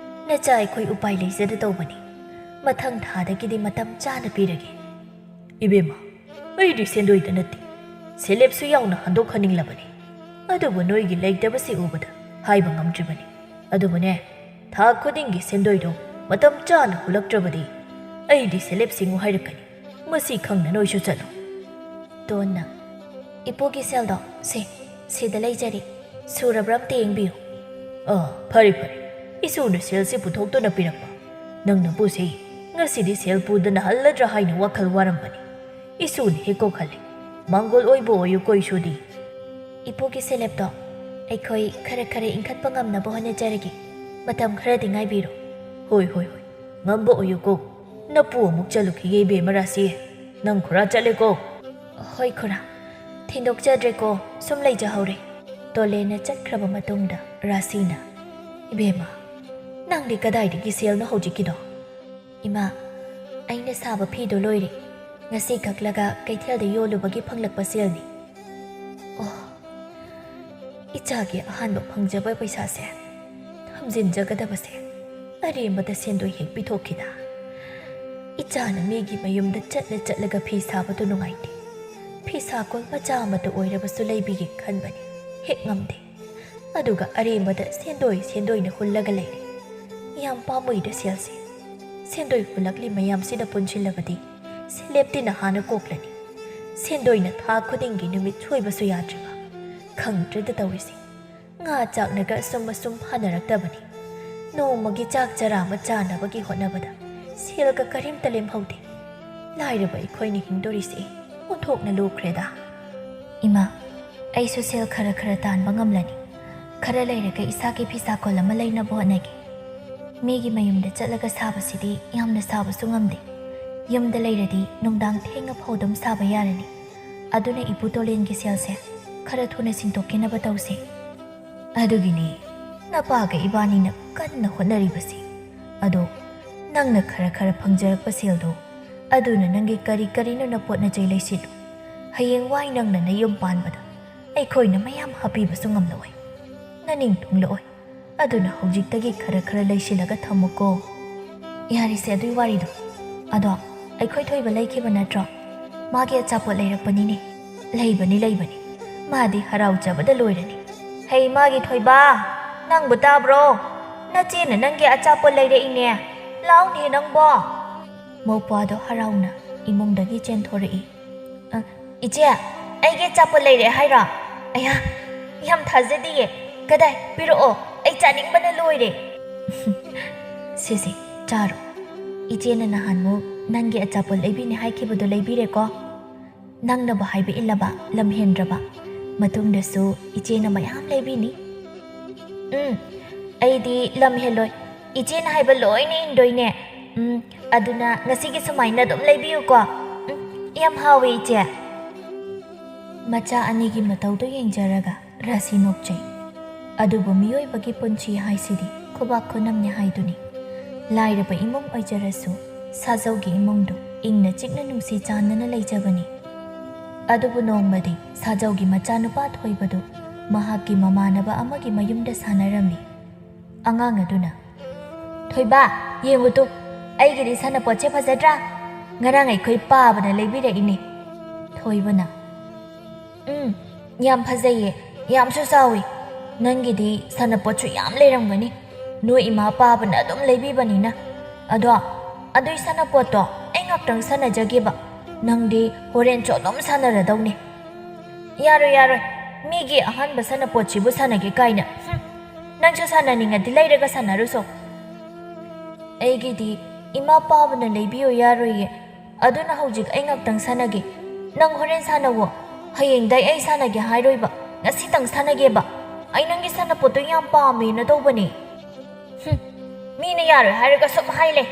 ꯅꯆꯥ ꯑꯩꯈꯣꯏ ꯎꯄꯥꯏ ꯂꯩꯖꯗ ꯇꯧꯕꯅꯤ꯫ ꯃꯊꯪ ꯊꯥꯗꯒꯤꯗꯤ ꯃꯇꯝ ꯆꯥꯅ ꯄꯤꯔꯒꯦ." "ꯏꯕꯦꯝꯃ, ꯑꯩꯗꯤ ꯁꯦꯟꯗꯣꯏꯗ ꯅꯠꯇꯦ, ꯁꯦꯂꯦꯞꯁꯨ ꯌꯥꯎꯅ ꯍꯟꯗꯣꯛꯍꯟꯅꯤꯡꯂꯕꯅꯤ꯫ ꯑꯗꯨꯕꯨ ꯅꯣꯏꯒꯤ ꯂꯩꯇꯕꯁꯤ ꯎꯕꯗ ꯍꯥꯏꯕ ꯉꯝꯗ꯭ꯔꯤꯕꯅꯤ꯫ ꯑꯗꯨꯕꯨꯅꯦ, ꯊꯥ ꯈꯨꯗꯤꯡꯒꯤ ꯁꯦꯟꯗꯣꯏꯗꯣ ꯃꯇꯝ ꯆꯥꯅ ꯍꯨꯜꯂꯛꯇ꯭ꯔꯕꯗꯤ ꯑꯩꯗꯤ ꯁꯦꯂꯦꯞ ꯁꯤꯡꯉꯨ ꯍꯥꯏꯔꯛꯀꯅꯤ꯫ ꯃꯁꯤ ꯈꯪꯅ ꯅꯣꯏꯁꯨ ꯆꯠꯂꯨ." ꯇꯣꯟꯅ "ꯏꯄꯨꯒꯤ ꯁꯦꯜꯗꯣ ꯁꯤꯗ ꯂꯩꯖꯔꯤ, ꯁꯨꯔꯕ꯭ꯔꯥ ꯑꯝꯇ ꯌꯦꯡꯕꯤꯌꯨ." "ꯐꯔꯦ, ꯏꯁꯣꯔꯅ ꯁꯦꯜꯁꯤ ꯄꯨꯊꯣꯛꯇꯨꯅ ꯄꯤꯔꯛꯄ꯫ ꯅꯪꯅꯕꯨꯁꯦ ꯉꯁꯤꯗꯤ ꯁꯦꯜ ꯄꯨꯗꯅ ꯍꯜꯂꯗ꯭ꯔꯥ ꯍꯥꯏꯅ ꯋꯥꯈꯜ ꯋꯥꯔꯝꯕꯅꯤ꯫ ꯏꯁꯣꯔꯅ ꯍꯦꯛ ꯀꯣꯛꯍꯜꯂꯤ꯫ ꯃꯥꯡꯒꯣꯜ ꯑꯣꯏꯕ ꯑꯣꯏꯌꯨ ꯀꯣꯏꯁꯨꯗꯤ." "ꯏꯄꯨꯒꯤ ꯁꯦꯂꯦꯞꯇꯣ ꯑꯩꯈꯣꯏ ꯈꯔ ꯏꯟꯈꯠꯄ ꯉꯝꯅꯕ ꯍꯣꯠꯅꯖꯔꯒꯦ, ꯃꯇꯝ ꯈꯔꯗꯤ ꯉꯥꯏꯕꯤꯔꯣ." "ꯍꯣꯏ, ꯉꯝꯕ ꯑꯣꯏꯌꯨꯀꯣ꯫ ꯅꯄꯨ ꯑꯃꯨꯛ ꯆꯠꯂꯨꯈꯤꯒꯦ ꯏꯕꯦꯝꯃ ꯔꯥꯁꯤ꯫ ꯅꯪ ꯈꯨꯔꯥ ꯆꯠꯂꯦꯀꯣ." "ꯍꯣꯏ ꯈꯨꯔꯥ, ꯊꯤꯟꯗꯣꯛꯆꯗ꯭ꯔꯦꯀꯣ, ꯁꯨꯝ ꯂꯩꯖꯍꯧꯔꯦ." ꯇꯣꯂꯦꯟꯅ ꯆꯠꯈ꯭ꯔꯕ ꯃꯇꯨꯡꯗ ꯔꯥꯁꯤꯅ "ꯏꯕꯦꯝꯃ, ꯅꯪꯗꯤ ꯀꯗꯥꯏꯗꯒꯤ ꯁꯦꯜꯅꯣ ꯍꯧꯖꯤꯛꯀꯤꯗꯣ?" "ꯏꯃꯥ, ꯑꯩꯅ ꯁꯥꯕ ꯐꯤꯗꯣ ꯂꯣꯏꯔꯦ, ꯉꯁꯤ ꯀꯛꯂꯒ ꯀꯩꯊꯦꯜꯗ ꯌꯣꯜꯂꯨꯕꯒꯤ ꯐꯪꯂꯛꯄ ꯁꯦꯜꯅꯤ." "ꯏꯆꯥꯒꯤ ꯑꯍꯥꯟꯕ ꯐꯪꯖꯕ ꯄꯩꯁꯥꯁꯦ ꯍꯝꯖꯤꯟꯖꯒꯗꯕꯁꯦ ꯑꯔꯦꯝꯕꯗ ꯁꯦꯟꯗꯣꯏ ꯍꯦꯛ ꯄꯤꯊꯣꯛꯈꯤꯗ ꯏꯆꯥꯅ ꯃꯤꯒꯤ ꯃꯌꯨꯝꯗ ꯆꯠꯂꯒ ꯐꯤ ꯁꯥꯕꯗꯨ ꯅꯨꯡꯉꯥꯏꯇꯦ ꯐꯤ ꯁꯥꯀꯣꯜ ꯃꯆꯥ ꯑꯃꯇ ꯑꯣꯏꯔꯕꯁꯨ ꯂꯩꯕꯤꯒꯦ ꯈꯟꯕꯅꯤ ꯍꯦꯛ ꯉꯝꯗꯦ ꯑꯗꯨꯒ ꯑꯔꯦꯝꯕꯗ ꯁꯦꯟꯗꯣꯏꯅ ꯍꯨꯜꯂꯒ ꯂꯩꯔꯦ ꯌꯥꯝ ꯄꯥꯝꯃꯨꯏꯗ ꯁꯦꯜꯁꯦ ꯁꯦꯟꯗꯣꯏ ꯍꯨꯜꯂꯛꯂꯤ ꯃꯌꯥꯝꯁꯤꯗ ꯄꯨꯟꯁꯤꯜꯂꯕꯗꯤ ꯁꯦꯂꯦꯞꯇꯤꯅ ꯍꯥꯟꯅ ꯀꯣꯛꯂꯅꯤ ꯁꯦꯟꯗꯣꯏꯅ ꯊꯥ ꯈꯨꯗꯤꯡꯒꯤ ꯅꯨꯃꯤꯠ ꯁꯣꯏꯕꯁꯨ ꯌꯥꯗ꯭ꯔꯤꯕ ꯈꯪꯗ꯭ꯔꯦꯗ ꯇꯧꯔꯤꯁꯦ ꯉꯥ ꯆꯥꯛꯅꯒ ꯑꯁꯨꯝ ꯐꯅꯔꯛꯇꯕꯅꯤ ꯅꯣꯡꯃꯒꯤ ꯆꯥꯛ ꯆꯔꯥ ꯑꯃ ꯆꯥꯅꯕꯒꯤ ꯍꯣꯠꯅꯕꯗ ꯁꯦꯜꯒ ꯀꯔꯤꯝꯇ ꯂꯦꯝꯍꯧꯗꯦ ꯂꯥꯏꯔꯕ ꯑꯩꯈꯣꯏꯅ ꯍꯤꯡꯗꯣꯔꯤꯁꯦ ꯑꯣꯟꯊꯣꯛꯅ ꯂꯨꯈ꯭ꯔꯦꯗ ꯏꯃꯥ ꯑꯩꯁꯨ ꯁꯦꯜ ꯈꯔ ꯇꯥꯟꯕ ꯉꯝꯂꯅꯤ ꯈꯔ ꯂꯩꯔꯒ ꯏꯁꯥꯒꯤ ꯐꯤꯁꯥꯀꯣꯜ ꯑꯃ ꯂꯩꯅꯕ ꯍꯣꯠꯅꯒꯦ ꯃꯤꯒꯤ ꯃꯌꯨꯝꯗ ꯆꯠꯂꯒ ꯁꯥꯕꯁꯤꯗꯤ ꯌꯥꯝꯅ ꯁꯥꯕꯁꯨ ꯉꯝꯗꯦ ꯌꯨꯝꯗ ꯂꯩꯔꯗꯤ ꯅꯨꯡꯗꯥꯡ ꯊꯦꯡꯅ ꯐꯥꯎ ꯑꯗꯨꯝ ꯁꯥꯕ ꯌꯥꯔꯅꯤ ꯑꯗꯨꯅ ꯏꯄꯨꯇꯣꯂꯦꯟꯒꯤ ꯁꯦꯜꯁꯦ ꯈꯔ ꯊꯨꯅ ꯁꯤꯡꯗꯣꯛꯈꯤꯅꯕ ꯇꯧꯁꯦ ꯑꯗꯨꯒꯤꯅꯤ ꯅꯄꯥꯒ ꯏꯕꯥꯅꯤꯅ ꯀꯟꯅ ꯍꯣꯠꯅꯔꯤꯕꯁꯤ ꯑꯗꯣ ꯅꯪꯅ ꯈꯔ ꯐꯪꯖꯔꯛꯄ ꯁꯦꯜꯗꯣ ꯑꯗꯨꯅ ꯅꯪꯒꯤ ꯀꯔꯤꯅꯣ ꯅꯄꯣꯠꯅꯆꯩ ꯂꯩꯁꯤꯜꯂꯨ ꯍꯌꯦꯡ ꯋꯥꯏ ꯅꯪꯅ ꯅꯌꯨꯝ ꯄꯥꯟꯕꯗ ꯑꯩꯈꯣꯏꯅ ꯃꯌꯥꯝ ꯍꯥꯞꯄꯤꯕꯁꯨ ꯉꯝꯂꯣꯏ ꯅꯅꯤꯡ ꯊꯨꯡꯂꯛꯑꯣꯏ ꯑꯗꯨꯅ ꯍꯧꯖꯤꯛꯇꯒꯤ ꯈꯔ ꯂꯩꯁꯤꯜꯂꯒ ꯊꯝꯃꯨꯀꯣ ꯌꯥꯔꯤꯁꯦ ꯑꯗꯨꯏ ꯋꯥꯔꯤꯗꯣ ꯑꯗꯣ ꯑꯩꯈꯣꯏ ꯊꯣꯏꯕ ꯂꯩꯈꯤꯕ ꯅꯠꯇ꯭ꯔꯣ ꯃꯥꯒꯤ ꯑꯆꯥꯄꯣꯠ ꯂꯩꯔꯛꯄꯅꯤꯅꯦ ꯂꯩꯕꯅꯤ ꯃꯥꯗꯤ ꯍꯔꯥꯎꯖꯕꯗ ꯂꯣꯏꯔꯅꯤ ꯍꯩ ꯃꯥꯒꯤ ꯊꯣꯏꯕ ꯅꯪꯕꯨ ꯇꯥꯕ꯭ꯔꯣ ꯅꯆꯦꯅ ꯅꯪꯒꯤ ꯑꯆꯥꯄꯣꯠ ꯂꯩꯔꯛꯏꯅꯦ ꯂꯥꯎꯅꯦ ꯅꯪꯕꯣ ꯃꯧꯄ꯭ꯋꯥꯗꯣ ꯍꯔꯥꯎꯅ ꯏꯃꯨꯡꯗꯒꯤ ꯆꯦꯟꯊꯣꯔꯛꯏ ꯏꯆꯦ ꯑꯩꯒꯤ ꯑꯆꯥꯄꯣꯠ ꯂꯩꯔꯦ ꯍꯥꯏꯔꯣ ꯑꯌꯥ ꯌꯥꯝ ꯊꯥꯖꯗꯤꯌꯦ ꯀꯗꯥꯏ ꯄꯤꯔꯛꯑꯣ ꯑꯩ ꯆꯥꯅꯤꯡꯕꯅ ꯂꯣꯏꯔꯦ ꯁꯤꯁꯦ ꯆꯥꯔꯣ ꯏꯆꯦꯅ ꯅꯍꯥꯟꯃꯨꯛ ꯅꯪꯒꯤ ꯑꯆꯥꯄꯣꯠ ꯂꯩꯕꯤꯅꯦ ꯍꯥꯏꯈꯤꯕꯗꯣ ꯂꯩꯕꯤꯔꯦꯀꯣ ꯅꯪꯅꯕꯨ ꯍꯥꯏꯕ ꯏꯜꯂꯕ ꯂꯝ ꯍꯦꯟꯗ꯭ꯔꯕ ꯃꯇꯨꯡꯗꯁꯨ ꯏꯆꯦꯅ ꯃꯌꯥꯝ ꯂꯩꯕꯤꯅꯤ ꯑꯩꯗꯤ ꯂꯝ ꯍꯦꯜꯂꯣꯏ ꯏꯆꯦꯅ ꯍꯥꯏꯕ ꯂꯣꯏꯅ ꯏꯟꯗꯣꯏꯅꯦ ꯑꯗꯨꯅ ꯉꯁꯤꯒꯤ ꯁꯨꯃꯥꯏꯅ ꯑꯗꯨꯝ ꯂꯩꯕꯤꯌꯨꯀꯣ ꯌꯥꯝ ꯍꯥꯎꯋꯦ ꯏꯆꯦ ꯃꯆꯥ ꯑꯅꯤꯒꯤ ꯃꯇꯧꯗꯣ ꯌꯦꯡꯖꯔꯒ ꯔꯥꯁꯤ ꯅꯣꯛꯆꯩ ꯑꯗꯨꯕꯨ ꯃꯤꯑꯣꯏꯕꯒꯤ ꯄꯨꯟꯁꯤ ꯍꯥꯏꯁꯤꯗꯤ ꯈꯨꯕꯥꯛ ꯈꯨꯅꯝꯅꯦ ꯍꯥꯏꯗꯨꯅꯤ ꯂꯥꯏꯔꯕ ꯏꯃꯨꯡ ꯑꯣꯏꯖꯔꯁꯨ ꯁꯥꯖꯧꯒꯤ ꯏꯃꯨꯡꯗꯨ ꯏꯪꯅ ꯆꯤꯛꯅ ꯅꯨꯡꯁꯤ ꯆꯥꯟꯅꯅ ꯂꯩꯖꯕꯅꯤ ꯑꯗꯨꯕꯨ ꯅꯣꯡꯃꯗꯤ ꯁꯥꯖꯧꯒꯤ ꯃꯆꯥꯅꯨꯄꯥ ꯊꯣꯏꯕꯗꯨ ꯃꯍꯥꯛꯀꯤ ꯃꯃꯥꯟꯅꯕ ꯑꯃꯒꯤ ꯃꯌꯨꯝꯗ ꯁꯥꯟꯅꯔꯝꯃꯤ ꯑꯉꯥꯡ ꯑꯗꯨꯅ ꯊꯣꯏꯕ ꯌꯦꯡꯉꯨꯇꯨ ꯑꯩꯒꯤꯗꯤ ꯁꯥꯟꯅꯄꯣꯠꯁꯦ ꯐꯖꯗ꯭ꯔꯥ ꯉꯔꯥꯡ ꯑꯩꯈꯣꯏ ꯄꯥꯕꯅ ꯂꯩꯕꯤꯔꯛꯏꯅꯦ ꯊꯣꯏꯕꯅ ꯌꯥꯝ ꯐꯖꯩꯌꯦ ꯌꯥꯝꯁꯨ ꯆꯥꯎꯏ ꯅꯪꯒꯤꯗꯤ ꯁꯥꯟꯅꯄꯣꯠꯁꯨ ꯌꯥꯝ ꯂꯩꯔꯝꯒꯅꯤ ꯅꯣꯏ ꯏꯃꯥ ꯄꯥꯕꯅ ꯑꯗꯨꯝ ꯂꯩꯕꯤꯕꯅꯤꯅ ꯑꯗꯣ ꯑꯗꯨꯏ ꯁꯥꯟꯅꯄꯣꯠꯇꯣ ꯑꯩ ꯉꯥꯛꯇꯪ ꯁꯥꯟꯅꯖꯒꯦꯕ ꯅꯪꯗꯤ ꯍꯣꯔꯦꯟꯁꯨ ꯑꯗꯨꯝ ꯁꯥꯟꯅꯔꯗꯧꯅꯦ ꯌꯥꯔꯣꯏ ꯃꯤꯒꯤ ꯑꯍꯥꯟꯕ ꯁꯥꯟꯅꯄꯣꯠꯁꯤꯕꯨ ꯁꯥꯟꯅꯒꯦ ꯀꯥꯏꯅ ꯅꯪꯁꯨ ꯁꯥꯟꯅꯅꯤꯡꯉꯗꯤ ꯂꯩꯔꯒ ꯁꯥꯟꯅꯔꯨꯁꯣ ꯑꯩꯒꯤꯗꯤ ꯏꯃꯥ ꯄꯥꯕꯅ ꯂꯩꯕꯤꯌꯣ ꯌꯥꯔꯣꯏꯌꯦ ꯑꯗꯨꯅ ꯍꯧꯖꯤꯛ ꯑꯩ ꯉꯥꯛꯇꯪ ꯁꯥꯟꯅꯒꯦ ꯅꯪ ꯍꯣꯔꯦꯟ ꯁꯥꯟꯅꯋꯣ ꯍꯌꯦꯡꯗꯩ ꯑꯩ ꯁꯥꯟꯅꯒꯦ ꯍꯥꯏꯔꯣꯏꯕ ꯉꯁꯤꯇꯪ ꯁꯥꯟꯅꯒꯦꯕ ꯑꯩ ꯅꯪꯒꯤ ꯁꯥꯟꯅꯄꯣꯠꯇꯣ ꯌꯥꯝ ꯄꯥꯝꯃꯦꯅ ꯇꯧꯕꯅꯦ ꯃꯤꯅ ꯌꯥꯔꯣꯏ ꯍꯥꯏꯔꯒ ꯁꯨꯝ ꯍꯥꯏꯂꯦ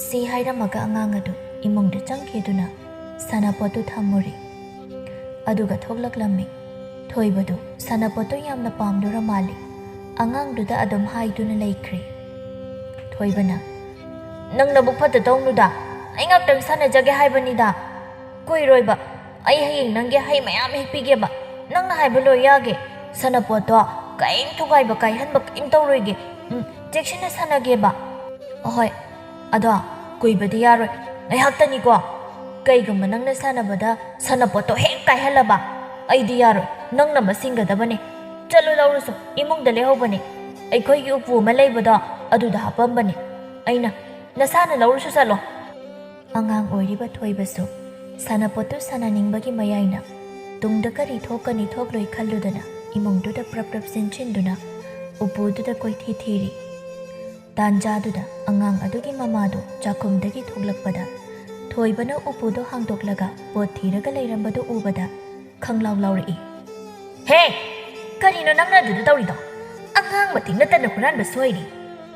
ꯁꯤ ꯍꯥꯏꯔꯝꯃꯒ ꯑꯉꯥꯡ ꯑꯗꯨ ꯏꯃꯨꯡꯗ ꯆꯪꯈꯤꯗꯨꯅ ꯁꯥꯟꯅꯄꯣꯠꯇꯨ ꯊꯝꯃꯨꯔꯦ ꯑꯗꯨꯒ ꯊꯣꯛꯂꯛꯂꯝꯃꯤ ꯊꯣꯏꯕꯗꯨ ꯁꯥꯟꯅꯄꯣꯠꯇꯨ ꯌꯥꯝꯅ ꯄꯥꯝꯗꯨꯅ ꯃꯥꯜꯂꯤ ꯑꯉꯥꯡꯗꯨꯗ ꯑꯗꯨꯝ ꯍꯥꯏꯗꯨꯅ ꯂꯩꯈ꯭ꯔꯦ ꯊꯣꯏꯕꯅ ꯅꯪ ꯅꯕꯨꯛ ꯐꯠꯇ ꯇꯧꯅꯨꯗ ꯑꯩ ꯉꯥꯛꯇꯪ ꯁꯥꯟꯅꯖꯒꯦ ꯍꯥꯏꯕꯅꯤꯗ ꯀꯨꯏꯔꯣꯏꯕ ꯑꯩ ꯍꯌꯦꯡ ꯅꯪꯒꯤ ꯍꯩ ꯃꯌꯥꯝ ꯍꯦꯛꯄꯤꯒꯦꯕ ꯅꯪꯅ ꯍꯥꯏꯕ ꯂꯣꯏ ꯌꯥꯒꯦ ꯁꯥꯟꯅꯄꯣꯠꯇꯣ ꯀꯔꯤꯝ ꯊꯨꯒꯥꯏꯕ ꯀꯥꯏꯍꯟꯕ ꯀꯔꯤꯝ ꯇꯧꯔꯣꯏꯒꯦ ꯆꯦꯛꯁꯤꯟꯅ ꯁꯥꯟꯅꯒꯦꯕ ꯑꯍꯣꯏ ꯑꯗꯣ ꯀꯨꯏꯕꯗꯤ ꯌꯥꯔꯣꯏ ꯉꯥꯏꯍꯥꯛꯇꯅꯤꯀꯣ ꯀꯩꯒꯨꯝꯕ ꯅꯪꯅ ꯁꯥꯟꯅꯕꯗ ꯁꯥꯟꯅꯄꯣꯠꯇꯣ ꯍꯦꯛ ꯀꯥꯏꯍꯜꯂꯕ ꯑꯩꯗꯤ ꯌꯥꯔꯣꯏ ꯅꯪꯅ ꯃꯁꯤꯡꯒꯗꯕꯅꯦ ꯆꯠꯂꯨ ꯂꯧꯔꯨꯁꯨ ꯏꯃꯨꯡꯗ ꯂꯩꯍꯧꯕꯅꯦ ꯑꯩꯈꯣꯏꯒꯤ ꯎꯄꯨ ꯑꯃ ꯂꯩꯕꯗꯣ ꯑꯗꯨꯗ ꯍꯥꯞꯄꯝꯕꯅꯦ ꯑꯩꯅ ꯅꯁꯥꯅ ꯂꯧꯔꯨꯁꯨ ꯆꯠꯂꯣ ꯑꯉꯥꯡ ꯑꯣꯏꯔꯤꯕ ꯊꯣꯏꯕꯁꯨ ꯁꯥꯟꯅꯄꯣꯠꯇꯨ ꯁꯥꯟꯅꯅꯤꯡꯕꯒꯤ ꯃꯌꯥꯏꯅ ꯇꯨꯡꯗ ꯀꯔꯤ ꯊꯣꯛꯀꯅꯤ ꯊꯣꯛꯂꯣꯏ ꯈꯜꯂꯨꯗꯅ ꯏꯃꯨꯡꯗꯨꯗ ꯄ꯭ꯔꯞ ꯆꯦꯟꯁꯤꯟꯗꯨꯅ ꯎꯄꯨꯗꯨꯗ ꯀꯣꯏꯊꯤ ꯊꯤꯔꯤ ꯇꯥꯟꯖꯥꯗꯨꯗ ꯑꯉꯥꯡ ꯑꯗꯨꯒꯤ ꯃꯃꯥꯗꯨ ꯆꯥꯛꯈꯨꯝꯗꯒꯤ ꯊꯣꯛꯂꯛꯄꯗ ꯊꯣꯏꯕꯅ ꯎꯄꯨꯗꯣ ꯍꯥꯡꯗꯣꯛꯂꯒ ꯄꯣꯠ ꯊꯤꯔꯒ ꯂꯩꯔꯝꯕꯗꯨ ꯎꯕꯗ ꯈꯪꯂꯥꯎ ꯂꯥꯎꯔꯛꯏ ꯍꯦ ꯀꯔꯤꯅꯣ ꯅꯪꯅ ꯑꯗꯨꯗ ꯇꯧꯔꯤꯗꯣ ꯑꯉꯥꯡ ꯃꯇꯤꯛ ꯅꯠꯇꯅ ꯍꯨꯔꯥꯟꯕ ꯁꯣꯏꯔꯤ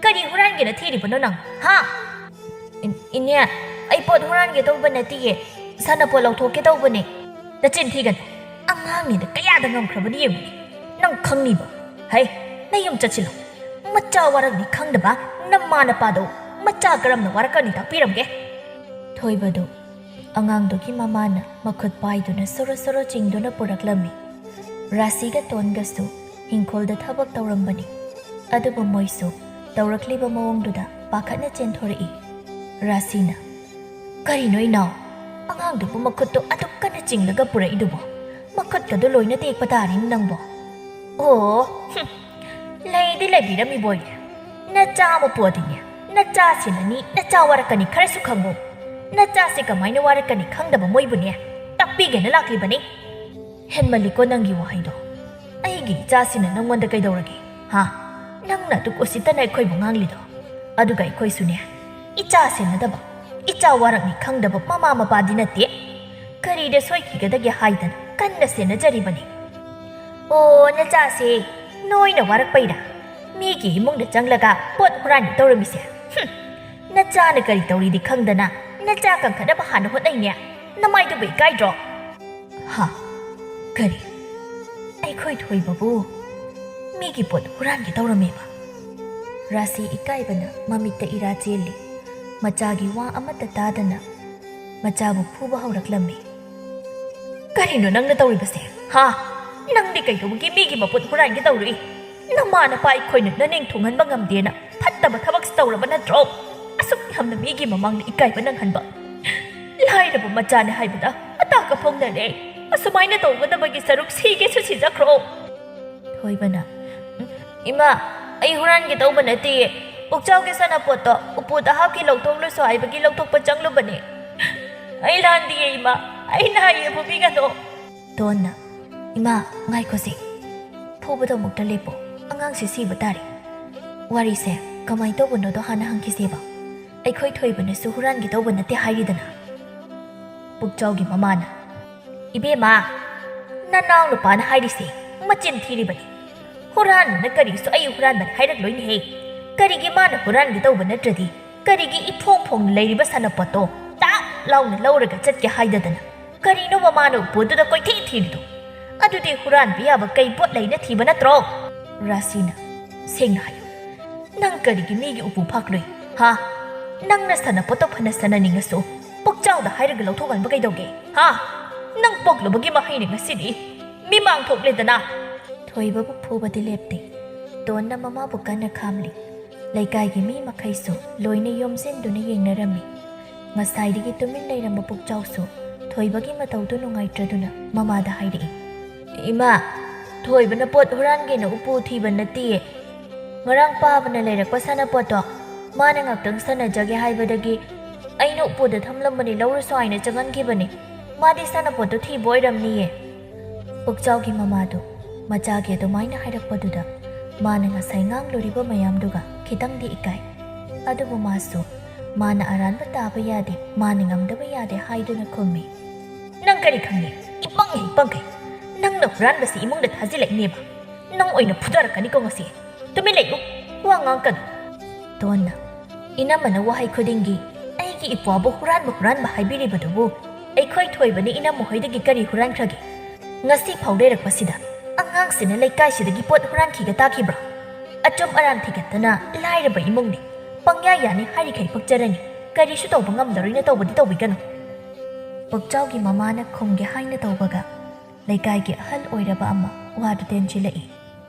ꯀꯔꯤ ꯍꯨꯔꯥꯟꯒꯦꯅ ꯊꯤꯔꯤꯕꯅꯣ ꯅꯪ ꯍꯥ ꯏꯅꯦ ꯑꯩ ꯄꯣꯠ ꯍꯨꯔꯥꯟꯒꯦ ꯇꯧꯕ ꯅꯠꯇꯤꯌꯦ ꯁꯥꯟꯅꯄꯣꯠ ꯂꯧꯊꯣꯛꯀꯦ ꯇꯧꯕꯅꯦ ꯅꯆꯤꯟ ꯊꯤꯒꯅꯨ ꯑꯉꯥꯡꯅꯤꯗ ꯀꯌꯥꯗ ꯉꯝꯈ꯭ꯔꯕꯅꯤ ꯌꯦꯡꯉꯨꯅꯦ ꯅꯪ ꯈꯪꯅꯤꯕ ꯍꯩ ꯅꯌꯨꯝ ꯆꯠꯁꯤꯜꯂꯣ ꯃꯆꯥ ꯋꯥꯔꯛꯅꯤ ꯈꯪꯗꯕ ꯅꯃꯥ ꯅꯄꯥꯗꯣ ꯃꯆꯥ ꯀꯔꯝꯅ ꯋꯥꯔꯛꯀꯅꯤ ꯇꯥꯛꯄꯤꯔꯝꯒꯦ ꯊꯣꯏꯕꯗꯨ ꯑꯉꯥꯡꯗꯨꯒꯤ ꯃꯃꯥꯅ ꯃꯈꯨꯠ ꯄꯥꯏꯗꯨꯅ ꯁꯣꯔꯣ ꯆꯤꯡꯗꯨꯅ ꯄꯨꯔꯛꯂꯝꯃꯤ ꯔꯥꯁꯤꯒ ꯇꯣꯟꯒꯁꯨ ꯏꯪꯈꯣꯜꯗ ꯊꯕꯛ ꯇꯧꯔꯝꯕꯅꯤ ꯑꯗꯨꯕꯨ ꯃꯣꯏꯁꯨ ꯇꯧꯔꯛꯂꯤꯕ ꯃꯑꯣꯡꯗꯨꯗ ꯄꯥꯈꯠꯅ ꯆꯦꯟꯊꯣꯔꯛꯏ꯫ ꯔꯥꯁꯤꯅ "ꯀꯔꯤꯅꯣ ꯏꯅꯥꯎ? ꯑꯉꯥꯡꯗꯨꯕꯨ ꯃꯈꯨꯠꯇꯣ ꯑꯗꯨꯛ ꯀꯟꯅ ꯆꯤꯡꯂꯒ ꯄꯨꯔꯛꯏꯗꯨꯕꯣ? ꯃꯈꯨꯠꯀꯗꯣ ꯂꯣꯏꯅ ꯇꯦꯛꯄ ꯇꯥꯔꯤꯅꯤ ꯅꯪꯕꯣ." "ꯑꯣ, ꯂꯩꯗꯤ ꯂꯩꯕꯤꯔꯝꯃꯤꯕꯣꯏꯅꯦ. ꯅꯆꯥ ꯑꯃ ꯄꯣꯗꯤꯅꯦ. ꯅꯆꯥꯁꯤꯅꯅꯤ ꯅꯆꯥ ꯋꯥꯔꯛꯀꯅꯤ ꯈꯔꯁꯨ ꯈꯪꯉꯨ. ꯅꯆꯥꯁꯤ ꯀꯃꯥꯏꯅ ꯋꯥꯔꯛꯀꯅꯤ ꯈꯪꯗꯕ ꯃꯣꯏꯕꯨꯅꯦ ꯇꯥꯛꯄꯤꯒꯦꯅ ꯂꯥꯛꯂꯤꯕꯅꯤ." "ꯍꯦꯟꯃꯜꯂꯤꯀꯣ ꯅꯪꯒꯤ ꯋꯥꯍꯩꯗꯣ. ꯑꯩꯒꯤ ꯏꯆꯥꯁꯤꯅ ꯅꯪꯉꯣꯟꯗ ꯀꯩꯗꯧꯔꯒꯦ? ꯍꯥ? ꯅꯪꯅ ꯑꯗꯨꯛ ꯎꯁꯤꯠꯇꯅ ꯑꯩꯈꯣꯏꯕꯨ ꯉꯥꯡꯂꯤꯗꯣ. ꯑꯗꯨꯒ ꯑꯩꯈꯣꯏꯁꯨꯅꯦ ꯏꯆꯥ ꯁꯦꯟꯅꯗꯕ, ꯏꯆꯥ ꯋꯥꯔꯛꯅꯤ ꯈꯪꯗꯕ ꯃꯃꯥ ꯃꯄꯥꯗꯤ ꯅꯠꯇꯦ. ꯀꯔꯤꯗ ꯁꯣꯏꯈꯤꯒꯗꯒꯦ ꯍꯥꯏꯗꯅ ꯀꯟꯅ ꯁꯦꯟꯅꯖꯔꯤꯕꯅꯤ." "ꯑꯣ, ꯅꯆꯥꯁꯦ ꯅꯣꯏꯅ ꯋꯥꯔꯛꯄꯩꯔꯥ ꯃꯤꯒꯤ ꯏꯃꯨꯡꯗ ꯆꯪꯂꯒ ꯄꯣꯠ ꯍꯨꯔꯥꯟꯒꯦ ꯇꯧꯔꯝꯃꯤꯁꯦ? ꯅꯆꯥꯅ ꯀꯔꯤ ꯇꯧꯔꯤꯗꯤ ꯈꯪꯗꯅ ꯅꯆꯥ ꯀꯟꯈꯠꯅꯕ ꯍꯥꯟꯅ ꯍꯣꯠꯅꯩꯅꯦ. ꯅꯃꯥꯏꯗꯨꯕꯨ ꯏꯀꯥꯏꯗ꯭ꯔꯣ?" "ꯍꯥ? ꯀꯔꯤ? ꯑꯩꯈꯣꯏ ꯊꯣꯏꯕꯕꯨ ꯃꯤꯒꯤ ꯄꯣꯠ ꯍꯨꯔꯥꯟꯒꯦ ꯇꯧꯔꯝꯃꯦꯕ?" ꯔꯥꯁꯤ ꯏꯀꯥꯏꯕꯅ ꯃꯃꯤꯠꯇ ꯏꯔꯥ ꯆꯦꯜꯂꯤ꯫ ꯃꯆꯥꯒꯤ ꯋꯥ ꯑꯃꯠꯇ ꯇꯥꯗꯅ ꯃꯆꯥꯕꯨ ꯐꯨꯕ ꯍꯧꯔꯛꯂꯝꯃꯤ꯫ "ꯀꯔꯤꯅꯣ ꯅꯪꯅ ꯇꯧꯔꯤꯕꯁꯦ? ꯍꯥ? ꯅꯪꯗꯤ ꯀꯩꯗꯧꯕꯒꯤ ꯃꯤꯒꯤ ꯃꯄꯣꯠ ꯍꯨꯔꯥꯟꯒꯦ ꯇꯧꯔꯛꯏ? ꯅꯃꯥ ꯅꯄꯥ ꯑꯩꯈꯣꯏꯅ ꯅꯅꯤꯡ ꯊꯨꯡꯍꯟꯕ ꯉꯝꯗꯦꯅ ꯐꯠꯇꯕ ꯊꯕꯛꯁꯤ ꯇꯧꯔꯕ ꯅꯠꯇ꯭ꯔꯣ? ꯑꯁꯨꯛ ꯌꯥꯝꯅ ꯃꯤꯒꯤ ꯃꯃꯥꯡꯗ ꯏꯀꯥꯏꯕ ꯅꯪꯍꯟꯕ. ꯂꯥꯏꯔꯕ ꯃꯆꯥꯅꯦ ꯍꯥꯏꯕꯗ ꯑꯇꯥꯛ ꯑꯐꯣꯡꯅꯔꯦ. ꯑꯁꯨꯃꯥꯏꯅ ꯇꯧꯒꯗꯕꯒꯤ ꯁꯔꯨꯛ ꯁꯤꯒꯦꯁꯨ ꯁꯤꯖꯈ꯭ꯔꯣ." ꯊꯣꯏꯕꯅ "ꯏꯃꯥ, ꯑꯩ ꯍꯨꯔꯥꯟꯒꯦ ꯇꯧꯕ ꯅꯠꯇꯦꯌꯦ. ꯄꯨꯛꯆꯥꯎꯒꯤ ꯁꯥꯟꯅꯄꯣꯠꯇꯣ ꯎꯄꯨꯗ ꯍꯥꯞꯀꯤ ꯂꯧꯊꯣꯛꯂꯨꯁꯨ ꯍꯥꯏꯕꯒꯤ ꯂꯧꯊꯣꯛꯄ ꯆꯪꯂꯨꯕꯅꯦ. ꯑꯩ ꯂꯥꯟꯗꯤꯌꯦ ꯏꯃꯥ. ꯑꯩꯅ ꯍꯥꯏꯌꯦ ꯐꯨꯕꯤꯒꯅꯣ." ꯇꯣꯟꯅ "ꯏꯃꯥ, ꯉꯥꯏꯈꯣꯁꯦ. ꯐꯨꯕꯗꯣ ꯑꯃꯨꯛꯇ ꯂꯦꯞꯄꯣ. ꯑꯉꯥꯡꯁꯦ ꯁꯤꯕ ꯇꯥꯔꯦ. ꯋꯥꯔꯤꯁꯦ ꯀꯃꯥꯏ ꯇꯧꯕꯅꯣꯗꯣ ꯍꯥꯟꯅ ꯍꯪꯈꯤꯁꯦꯕ. ꯑꯩꯈꯣꯏ ꯊꯣꯏꯕꯅꯁꯨ ꯍꯨꯔꯥꯟꯒꯦ ꯇꯧꯕ ꯅꯠꯇꯦ ꯍꯥꯏꯔꯤꯗꯅ." ꯄꯨꯛꯆꯥꯎꯒꯤ ꯃꯃꯥꯅ "ꯏꯕꯦꯝꯃ, ꯅꯅꯥꯎ ꯅꯨꯄꯥꯅ ꯍꯥꯏꯔꯤꯁꯦ ꯃꯆꯤꯟ ꯊꯤꯔꯤꯕꯅꯤ. ꯍꯨꯔꯥꯟꯕꯅ ꯀꯔꯤꯁꯨ ꯑꯩ ꯍꯨꯔꯥꯟꯕꯅ ꯍꯥꯏꯔꯛꯂꯣꯏꯅꯦꯍꯦ. ꯀꯔꯤꯒꯤ ꯃꯥꯅ ꯍꯨꯔꯥꯟꯒꯦ ꯇꯧꯕ ꯅꯠꯇ꯭ꯔꯗꯤ ꯀꯔꯤꯒꯤ ꯏꯐꯣꯡ ꯐꯣꯡꯅ ꯂꯩꯔꯤꯕ ꯁꯥꯟꯅꯄꯣꯠꯇꯣ ꯇꯥꯛ ꯂꯥꯎꯅ ꯂꯧꯔꯒ ꯆꯠꯀꯦ ꯍꯥꯏꯗꯗꯅ ꯀꯔꯤꯅꯣꯕ ꯃꯥꯅ ꯎꯄꯨꯗꯨꯗ ꯀꯣꯏꯊꯤ ꯊꯤꯔꯤꯗꯣ? ꯑꯗꯨꯗꯤ ꯍꯨꯔꯥꯟꯕ ꯌꯥꯕ ꯀꯩ ꯄꯣꯠ ꯂꯩꯅ ꯊꯤꯕ ꯅꯠꯇ꯭ꯔꯣ?" ꯔꯥꯁꯤꯅ "ꯁꯦꯡꯅ ꯍꯥꯏꯌꯨ. ꯅꯪ ꯀꯔꯤꯒꯤ ꯃꯤꯒꯤ ꯎꯄꯨ ꯐꯥꯛꯂꯣꯏ? ꯍꯥ? ꯅꯪꯅ ꯁꯥꯟꯅꯄꯣꯠꯇꯣ ꯐꯅ ꯁꯥꯟꯅꯅꯤꯡꯉꯁꯨ ꯄꯨꯛꯆꯥꯎꯗ ꯍꯥꯏꯔꯒ ꯂꯧꯊꯣꯛꯍꯟꯕ ꯀꯩꯗꯧꯒꯦ? ꯍꯥ? ꯅꯪ ꯄꯣꯛꯂꯨꯕꯒꯤ ꯃꯍꯩꯅꯤ ꯉꯁꯤꯗꯤ. ꯃꯤꯃꯥꯡ ꯊꯣꯛꯂꯦꯗꯅ." ꯊꯣꯏꯕꯕꯨ ꯐꯨꯕꯗꯤ ꯂꯦꯞꯇꯦ꯫ ꯇꯣꯟꯅ ꯃꯃꯥꯕꯨ ꯀꯟꯅ ꯈꯥꯝꯂꯤ꯫ ꯂꯩꯀꯥꯏꯒꯤ ꯃꯤ ꯃꯈꯩꯁꯨ ꯂꯣꯏꯅ ꯌꯣꯝꯁꯤꯟꯗꯨꯅ ꯌꯦꯡꯅꯔꯝꯃꯤ꯫ ꯉꯁꯥꯏꯗꯒꯤ ꯇꯨꯃꯤꯟ ꯂꯩꯔꯝꯕ ꯄꯨꯛꯆꯥꯎꯁꯨ ꯊꯣꯏꯕꯒꯤ ꯃꯇꯧꯗꯨ ꯅꯨꯡꯉꯥꯏꯇ꯭ꯔꯗꯨꯅ ꯃꯃꯥꯗ ꯍꯥꯏꯔꯛꯏ꯫ "ꯏꯃꯥ, ꯊꯣꯏꯕꯅ ꯄꯣꯠ ꯍꯨꯔꯥꯟꯒꯦꯅ ꯎꯄꯨ ꯊꯤꯕ ꯅꯠꯇꯤꯌꯦ. ꯉꯔꯥꯡ ꯄꯥꯕꯅ ꯂꯩꯔꯛꯄ ꯁꯥꯟꯅꯄꯣꯠꯇꯣ ꯃꯥꯅ ꯉꯥꯛꯇꯪ ꯁꯥꯟꯅꯖꯒꯦ ꯍꯥꯏꯕꯗꯒꯤ ꯑꯩꯅ ꯎꯄꯨꯗ ꯊꯝꯂꯝꯕꯅꯤ ꯂꯧꯔꯁꯨ ꯍꯥꯏꯅ ꯆꯪꯍꯟꯈꯤꯕꯅꯤ. ꯃꯥꯗꯤ ꯁꯥꯟꯅꯄꯣꯠꯇꯣ ꯊꯤꯕ ꯑꯣꯏꯔꯝꯅꯤꯌꯦ." ꯄꯨꯛꯆꯥꯎꯒꯤ ꯃꯃꯥꯗꯨ ꯃꯆꯥꯒꯤ ꯑꯗꯨꯃꯥꯏꯅ ꯍꯥꯏꯔꯛꯄꯗꯨꯗ ꯃꯥꯅ ꯉꯁꯥꯏ ꯉꯥꯡꯂꯨꯔꯤꯕ ꯃꯌꯥꯝꯗꯨꯒ ꯈꯤꯇꯪꯗꯤ ꯏꯀꯥꯏ꯫ ꯑꯗꯨꯕꯨ ꯃꯥꯁꯨ ꯃꯥꯅ ꯑꯔꯥꯟꯕ ꯇꯥꯕ ꯌꯥꯗꯦ, ꯃꯥꯅ ꯉꯝꯗꯕ ꯌꯥꯗꯦ ꯍꯥꯏꯗꯨꯅ ꯈꯨꯝꯃꯤ꯫ "ꯅꯪ ꯀꯔꯤ ꯈꯪꯉꯤ? ꯏꯄꯪꯍꯦ ꯏꯄꯪꯈꯩ. ꯅꯪꯅ ꯍꯨꯔꯥꯟꯕꯁꯤ ꯏꯃꯨꯡꯗ ꯊꯥꯖꯤꯜꯂꯛꯏꯅꯦꯕ. ꯅꯪ ꯑꯣꯏꯅ ꯐꯨꯗꯔꯛꯀꯅꯤꯀꯣ ꯉꯁꯤ. ꯇꯨꯃꯤꯟ ꯂꯩꯌꯨ. ꯋꯥ ꯉꯥꯡꯀꯅꯨ." ꯇꯣꯟꯅ "ꯏꯅꯝꯃꯅ ꯋꯥꯍꯩ ꯈꯨꯗꯤꯡꯒꯤ ꯑꯩꯒꯤ ꯏꯄ꯭ꯋꯥꯕꯨ ꯍꯨꯔꯥꯟꯕ ꯍꯥꯏꯕꯤꯔꯤꯕꯗꯨꯕꯨ ꯑꯩꯈꯣꯏ ꯊꯣꯏꯕꯅ ꯏꯅꯝꯃ ꯍꯣꯏꯗꯒꯤ ꯀꯔꯤ ꯍꯨꯔꯥꯟꯈ꯭ꯔꯒꯦ? ꯉꯁꯤ ꯐꯥꯎ ꯂꯩꯔꯛꯄꯁꯤꯗ ꯑꯉꯥꯡꯁꯤꯅ ꯂꯩꯀꯥꯏꯁꯤꯗꯒꯤ ꯄꯣꯠ ꯍꯨꯔꯥꯟꯈꯤꯒ ꯇꯥꯈꯤꯕ꯭ꯔꯥ? ꯑꯆꯨꯝ ꯑꯔꯥꯟ ꯊꯤꯒꯠꯇꯅ ꯂꯥꯏꯔꯕ ꯏꯃꯨꯡꯅꯤ. ꯄꯪꯌꯥ ꯌꯥꯅꯤ ꯍꯥꯏꯔꯤꯈꯩ ꯄꯛꯆꯔꯅꯤ. ꯀꯔꯤꯁꯨ ꯇꯧꯕ ꯉꯝꯗꯔꯣꯏꯅ ꯇꯧꯕꯗꯤ ꯇꯧꯕꯤꯒꯅꯨ." ꯄꯨꯛꯆꯥꯎꯒꯤ ꯃꯃꯥꯅ ꯈꯨꯝꯒꯦ ꯍꯥꯏꯅ ꯇꯧꯕꯒ ꯂꯩꯀꯥꯏꯒꯤ ꯑꯍꯜ ꯑꯣꯏꯔꯕ ꯑꯃ ꯋꯥꯗꯨ ꯇꯦꯟꯁꯤꯜꯂꯛꯏ꯫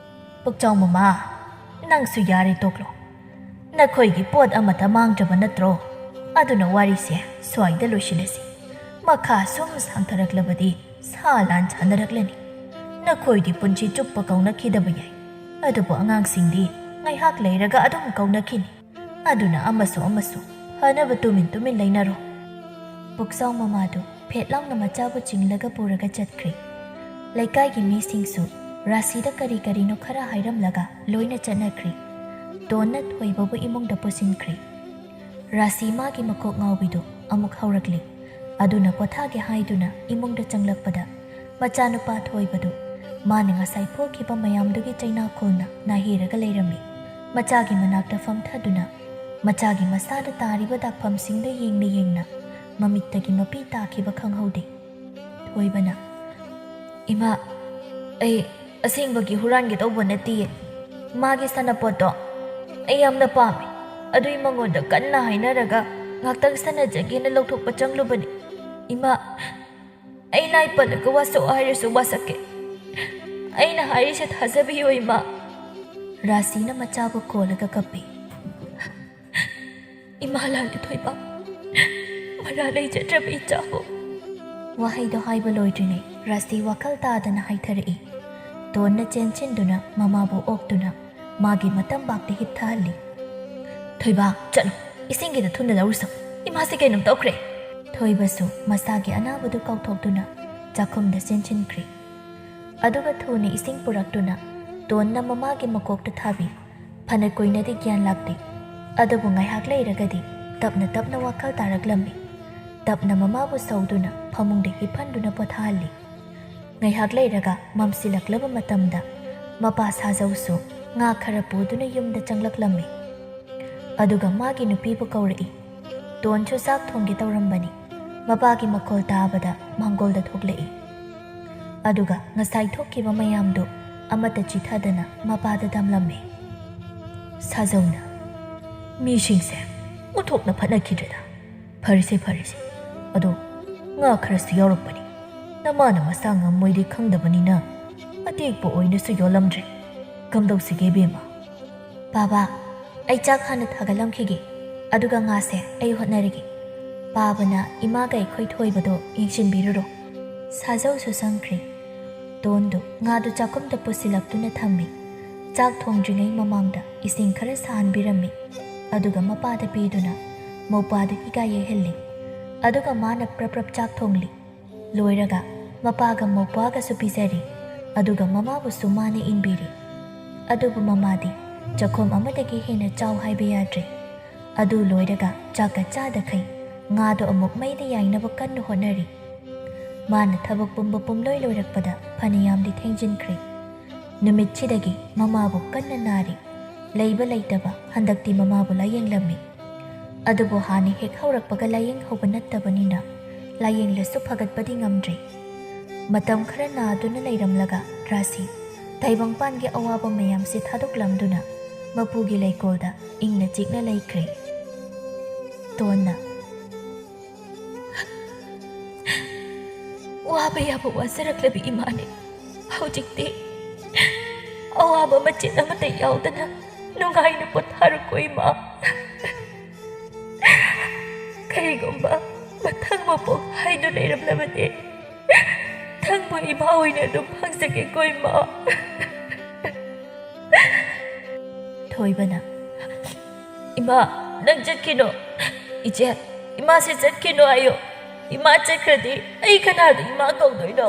"ꯄꯨꯛꯆꯥꯎ ꯃꯃꯥ, ꯅꯪꯁꯨ ꯌꯥꯔꯦ ꯇꯣꯛꯂꯣ. ꯅꯈꯣꯏꯒꯤ ꯄꯣꯠ ꯑꯃꯠꯇ ꯃꯥꯡꯗ꯭ꯔꯕ ꯅꯠꯇ꯭ꯔꯣ? ꯑꯗꯨꯅ ꯋꯥꯔꯤꯁꯦ ꯁ꯭ꯋꯥꯏꯗ ꯂꯣꯏꯁꯤꯜꯂꯁꯤ. ꯃꯈꯥ ꯁꯨꯝ ꯁꯥꯡꯊꯔꯛꯂꯕꯗꯤ ꯁꯥ ꯂꯥꯟ ꯁꯥꯟꯅꯔꯛꯂꯅꯤ. ꯅꯈꯣꯏꯗꯤ ꯄꯨꯟꯁꯤ ꯆꯨꯞꯄ ꯀꯧꯅꯈꯤꯗꯕ ꯌꯥꯏ. ꯑꯗꯨꯕꯨ ꯑꯉꯥꯡꯁꯤꯡꯗꯤ ꯉꯥꯏꯍꯥꯛ ꯂꯩꯔꯒ ꯑꯗꯨꯝ ꯀꯧꯅꯈꯤꯅꯤ. ꯑꯗꯨꯅ ꯑꯃꯁꯨ ꯐꯅꯕ ꯇꯨꯃꯤꯟ ꯇꯨꯃꯤꯟ ꯂꯩꯅꯔꯣ." ꯄꯨꯛꯆꯥꯎ ꯃꯃꯥꯗꯨ ꯐꯦꯠ ꯂꯥꯎꯅ ꯃꯆꯥꯕꯨ ꯆꯤꯡꯂꯒ ꯄꯨꯔꯒ ꯆꯠꯈ꯭ꯔꯤ꯫ ꯂꯩꯀꯥꯏꯒꯤ ꯃꯤꯁꯤꯡꯁꯨ ꯔꯥꯁꯤꯗ ꯀꯔꯤ ꯀꯔꯤꯅꯣ ꯈꯔ ꯍꯥꯏꯔꯝꯂꯒ ꯂꯣꯏꯅ ꯆꯠꯅꯈ꯭ꯔꯤ꯫ ꯇꯣꯟꯅ ꯊꯣꯏꯕꯕꯨ ꯏꯃꯨꯡꯗ ꯄꯨꯁꯤꯟꯈ꯭ꯔꯤ꯫ ꯔꯥꯁꯤ ꯃꯥꯒꯤ ꯃꯀꯣꯛ ꯉꯥꯎꯕꯤꯗꯨ ꯑꯃꯨꯛ ꯍꯧꯔꯛꯂꯤ꯫ ꯑꯗꯨꯅ ꯄꯣꯊꯥꯒꯦ ꯍꯥꯏꯗꯨꯅ ꯏꯃꯨꯡꯗ ꯆꯪꯂꯛꯄꯗ ꯃꯆꯥꯅꯨꯄꯥ ꯊꯣꯏꯕꯗꯨ ꯃꯥꯅ ꯉꯁꯥꯏ ꯐꯨꯈꯤꯕ ꯃꯌꯥꯝꯗꯨꯒꯤ ꯆꯩꯅꯥꯈꯣꯜꯅ ꯅꯥꯍꯦꯔꯒ ꯂꯩꯔꯝꯃꯤ꯫ ꯃꯆꯥꯒꯤ ꯃꯅꯥꯛꯇ ꯐꯝꯊꯗꯨꯅ ꯃꯆꯥꯒꯤ ꯃꯁꯥꯗ ꯇꯥꯔꯤꯕ ꯗꯥꯛꯐꯝꯁꯤꯡꯗ ꯌꯦꯡꯅ ꯌꯦꯡꯅ ꯃꯃꯤꯠꯇꯒꯤ ꯃꯄꯤ ꯇꯥꯈꯤꯕ ꯈꯪꯍꯧꯗꯦ꯫ ꯊꯣꯏꯕꯅ "ꯏꯃꯥ, ꯑꯩ ꯑꯁꯦꯡꯕꯒꯤ ꯍꯨꯔꯥꯟꯒꯦ ꯇꯧꯕ ꯅꯠꯇꯤꯌꯦ. ꯃꯥꯒꯤ ꯁꯥꯟꯅꯄꯣꯠꯇꯣ ꯑꯩ ꯌꯥꯝꯅ ꯄꯥꯝꯃꯤ. ꯑꯗꯨꯏ ꯃꯉꯣꯟꯗ ꯀꯟꯅ ꯍꯥꯏꯅꯔꯒ ꯉꯥꯛꯇꯪ ꯁꯥꯟꯅꯖꯒꯦꯅ ꯂꯧꯊꯣꯛꯄ ꯆꯪꯂꯨꯕꯅꯤ. ꯏꯃꯥ, ꯑꯩ ꯂꯥꯏ ꯄꯜꯂꯒ ꯋꯥꯁꯛꯑꯣ ꯍꯥꯏꯔꯁꯨ ꯋꯥꯁꯛꯀꯦ. ꯑꯩꯅ ꯍꯥꯏꯔꯤꯁꯦ ꯊꯥꯖꯕꯤꯌꯨ ꯏꯃꯥ." ꯔꯥꯁꯤꯅ ꯃꯆꯥꯕꯨ ꯀꯣꯜꯂꯒ ꯀꯞꯄꯤ꯫ ꯏꯃꯥ ꯂꯥꯜꯂꯦ ꯊꯣꯏꯕ, ꯃꯔꯥ ꯂꯩꯖꯗ꯭ꯔꯕ ꯏꯆꯥꯕꯨ꯫ ꯋꯥꯍꯩꯗꯣ ꯍꯥꯏꯕ ꯂꯣꯏꯗ꯭ꯔꯤꯉꯩ ꯔꯥꯁꯤ ꯋꯥꯈꯜ ꯇꯥꯗꯅ ꯍꯥꯏꯊꯔꯛꯏ꯫ ꯇꯣꯟꯅ ꯆꯦꯟꯁꯤꯟꯗꯨꯅ ꯃꯃꯥꯕꯨ ꯑꯣꯛꯇꯨꯅ ꯃꯥꯒꯤ ꯃꯇꯝꯕꯥꯛꯇ ꯍꯤꯞꯊꯍꯜꯂꯤ꯫ ꯊꯣꯏꯕ ꯆꯠꯂꯨ, ꯏꯁꯤꯡꯒꯤꯗ ꯊꯨꯅ ꯂꯧꯔꯨꯁꯣ, ꯏꯃꯥꯁꯤ ꯀꯩꯅꯣꯝ ꯇꯧꯈ꯭ꯔꯦ꯫ ꯊꯣꯏꯕꯁꯨ ꯃꯁꯥꯒꯤ ꯑꯅꯥꯕꯗꯨ ꯀꯥꯎꯊꯣꯛꯇꯨꯅ ꯆꯥꯛꯈꯨꯝꯗ ꯆꯦꯟꯁꯤꯟꯈ꯭ꯔꯦ꯫ ꯑꯗꯨꯒ ꯊꯨꯅ ꯏꯁꯤꯡ ꯄꯨꯔꯛꯇꯨꯅ ꯇꯣꯟꯅ ꯃꯃꯥꯒꯤ ꯃꯀꯣꯛꯇ ꯊꯥꯕꯤ꯫ ꯐꯅ ꯀꯨꯏꯅꯗꯤ ꯒ꯭ꯌꯥꯟ ꯂꯥꯛꯇꯦ, ꯑꯗꯨꯕꯨ ꯉꯥꯏꯍꯥꯛ ꯂꯩꯔꯒꯗꯤ ꯇꯞꯅ ꯇꯞꯅ ꯋꯥꯈꯜ ꯇꯥꯔꯛꯂꯝꯃꯤ꯫ ꯇꯞꯅ ꯃꯃꯥꯕꯨ ꯁꯧꯗꯨꯅ ꯐꯃꯨꯡꯗ ꯍꯤꯞꯍꯟꯗꯨꯅ ꯄꯣꯊꯥꯍꯜꯂꯤ꯫ ꯉꯥꯏꯍꯥꯛ ꯂꯩꯔꯒ ꯃꯝꯁꯤꯜꯂꯛꯂꯕ ꯃꯇꯝꯗ ꯃꯄꯥ ꯁꯥꯖꯧꯁꯨ ꯉꯥ ꯈꯔ ꯄꯨꯗꯨꯅ ꯌꯨꯝꯗ ꯆꯪꯂꯛꯂꯝꯃꯤ꯫ ꯑꯗꯨꯒ ꯃꯥꯒꯤ ꯅꯨꯄꯤꯕꯨ ꯀꯧꯔꯛꯏ꯫ ꯇꯣꯟꯁꯨ ꯆꯥꯛ ꯊꯣꯡꯒꯦ ꯇꯧꯔꯝꯕꯅꯤ꯫ ꯃꯄꯥꯒꯤ ꯃꯈꯣꯜ ꯇꯥꯕꯗ ꯃꯥꯡꯒꯣꯜꯗ ꯊꯣꯛꯂꯛꯏ꯫ ꯑꯗꯨꯒ ꯉꯁꯥꯏ ꯊꯣꯛꯈꯤꯕ ꯃꯌꯥꯝꯗꯨ ꯑꯃꯠꯇ ꯆꯤꯊꯗꯅ ꯃꯄꯥꯗ ꯇꯝꯂꯝꯃꯤ꯫ ꯁꯥꯖꯧꯅ ꯃꯤꯁꯤꯡꯁꯦ ꯑꯣꯟꯊꯣꯛꯅ ꯐꯠꯅꯈꯤꯗ꯭ꯔꯦꯗ꯫ ꯐꯔꯤꯁꯦ ꯐꯔꯤꯁꯦ, ꯑꯗꯣ ꯉꯥ ꯈꯔꯁꯨ ꯌꯥꯎꯔꯛꯄꯅꯤ꯫ ꯅꯃꯥꯅ ꯃꯁꯥ ꯉꯝꯃꯣꯏꯗꯤ ꯈꯪꯗꯕꯅꯤꯅ ꯑꯇꯦꯛꯄ ꯑꯣꯏꯅꯁꯨ ꯌꯣꯜꯂꯝꯗ꯭ꯔꯦ꯫ ꯀꯝꯗꯧꯁꯤꯒꯦ ꯏꯕꯦꯝꯃ? ꯕꯥꯕꯥ, ꯑꯩ ꯆꯥꯛ ꯍꯥꯟꯅ ꯊꯥꯒꯠꯂꯝꯈꯤꯒꯦ, ꯑꯗꯨꯒ ꯉꯥꯁꯦ ꯑꯩ ꯍꯣꯠꯅꯔꯒꯦ꯫ ꯄꯥꯕꯅ ꯏꯃꯥꯒ ꯑꯩꯈꯣꯏ ꯊꯣꯏꯕꯗꯣ ꯌꯦꯡꯁꯤꯟꯕꯤꯔꯨꯔꯣ꯫ ꯁꯥꯖꯧꯁꯨ ꯆꯪꯈ꯭ꯔꯦ꯫ ꯇꯣꯟꯗꯨ ꯉꯥꯗꯨ ꯆꯥꯛꯈꯨꯝꯗ ꯄꯨꯁꯤꯜꯂꯛꯇꯨꯅ ꯊꯝꯃꯤ꯫ ꯆꯥꯛ ꯊꯣꯡꯗ꯭ꯔꯤꯉꯩ ꯃꯃꯥꯡꯗ ꯏꯁꯤꯡ ꯈꯔ ꯁꯥꯍꯟꯕꯤꯔꯝꯃꯤ꯫ ꯑꯗꯨꯒ ꯃꯄꯥꯗ ꯄꯤꯗꯨꯅ ꯃꯧꯄꯥꯗꯨ ꯍꯤꯒꯥ ꯌꯩꯍꯜꯂꯤ꯫ ꯑꯗꯨꯒ ꯃꯥꯅ ꯄ꯭ꯔꯞ ꯆꯥꯛ ꯊꯣꯡꯂꯤ꯫ ꯂꯣꯏꯔꯒ ꯃꯄꯥꯒ ꯃꯧꯄꯥꯒꯁꯨ ꯄꯤꯖꯔꯤ꯫ ꯑꯗꯨꯒ ꯃꯃꯥꯕꯨꯁꯨ ꯃꯥꯅ ꯏꯟꯕꯤꯔꯤ꯫ ꯑꯗꯨꯕꯨ ꯃꯃꯥꯗꯤ ꯆꯥꯛꯈꯨꯝ ꯑꯃꯗꯒꯤ ꯍꯦꯟꯅ ꯆꯥꯎ ꯍꯥꯏꯕ ꯌꯥꯗ꯭ꯔꯦ꯫ ꯑꯗꯨ ꯂꯣꯏꯔꯒ ꯆꯥꯛꯀ ꯆꯥꯗꯈꯩ ꯉꯥꯗꯣ ꯑꯃꯨꯛ ꯃꯩꯗ ꯌꯥꯏꯅꯕ ꯀꯟꯅ ꯍꯣꯠꯅꯔꯤ꯫ ꯃꯥꯅ ꯊꯕꯛ ꯄꯨꯝꯕ ꯄꯨꯝꯂꯣꯏ ꯂꯣꯏꯔꯛꯄꯗ ꯐꯅꯌꯥꯝꯗꯤ ꯊꯦꯡꯖꯤꯟꯈ꯭ꯔꯦ꯫ ꯅꯨꯃꯤꯠꯁꯤꯗꯒꯤ ꯃꯃꯥꯕꯨ ꯀꯟꯅ ꯅꯥꯔꯤ꯫ ꯂꯩꯕ ꯂꯩꯇꯕ ꯍꯟꯗꯛꯇꯤ ꯃꯃꯥꯕꯨ ꯂꯥꯌꯦꯡꯂꯝꯃꯤ꯫ ꯑꯗꯨꯕꯨ ꯍꯥꯟꯅ ꯍꯦꯛ ꯍꯧꯔꯛꯄꯒ ꯂꯥꯌꯦꯡꯍꯧꯕ ꯅꯠꯇꯕꯅꯤꯅ ꯂꯥꯌꯦꯡꯂꯁꯨ ꯐꯒꯠꯄꯗꯤ ꯉꯝꯗ꯭ꯔꯦ꯫ ꯃꯇꯝ ꯈꯔ ꯅꯥꯗꯨꯅ ꯂꯩꯔꯝꯂꯒ ꯔꯥꯁꯤ ꯇꯥꯏꯕꯪꯄꯥꯟꯒꯤ ꯑꯋꯥꯕ ꯃꯌꯥꯝꯁꯤ ꯊꯥꯗꯣꯛꯂꯝꯗꯨꯅ ꯃꯄꯨꯒꯤ ꯂꯩꯀꯣꯜꯗ ꯏꯪꯅ ꯆꯤꯛꯅ ꯂꯩꯈ꯭ꯔꯦ꯫ ꯇꯣꯟꯅ ꯋꯥꯕ ꯌꯥꯕ ꯋꯥꯖꯔꯛꯂꯕꯤ ꯏꯃꯥꯅꯤ꯫ ꯍꯧꯖꯤꯛꯇꯤ ꯑꯋꯥꯕ ꯃꯆꯦꯠ ꯑꯃꯠꯇ ꯌꯥꯎꯗꯅ ꯅꯨꯡꯉꯥꯏꯅ ꯄꯣꯊꯥꯔꯣꯀꯣ ꯏꯃꯥ꯫ ꯀꯔꯤꯒꯨꯝꯕ ꯃꯊꯪ ꯃꯄꯣꯛ ꯍꯥꯏꯗꯨ ꯂꯩꯔꯝꯂꯕꯗꯤ ꯅꯪꯕꯨ ꯏꯃꯥ ꯑꯣꯏꯅ ꯑꯗꯨꯝ ꯐꯪꯖꯒꯦꯀꯣ ꯏꯃꯥ꯫ ꯊꯣꯏꯕꯅ ꯏꯃꯥ, ꯅꯪ ꯆꯠꯈꯤꯅꯣ꯫ ꯏꯆꯦ, ꯏꯃꯥꯁꯦ ꯆꯠꯈꯤꯅꯣ ꯍꯥꯏꯌꯣ꯫ ꯏꯃꯥ ꯆꯠꯈ꯭ꯔꯗꯤ ꯑꯩ ꯀꯅꯥꯗ ꯏꯃꯥ ꯀꯧꯗꯣꯏꯅꯣ?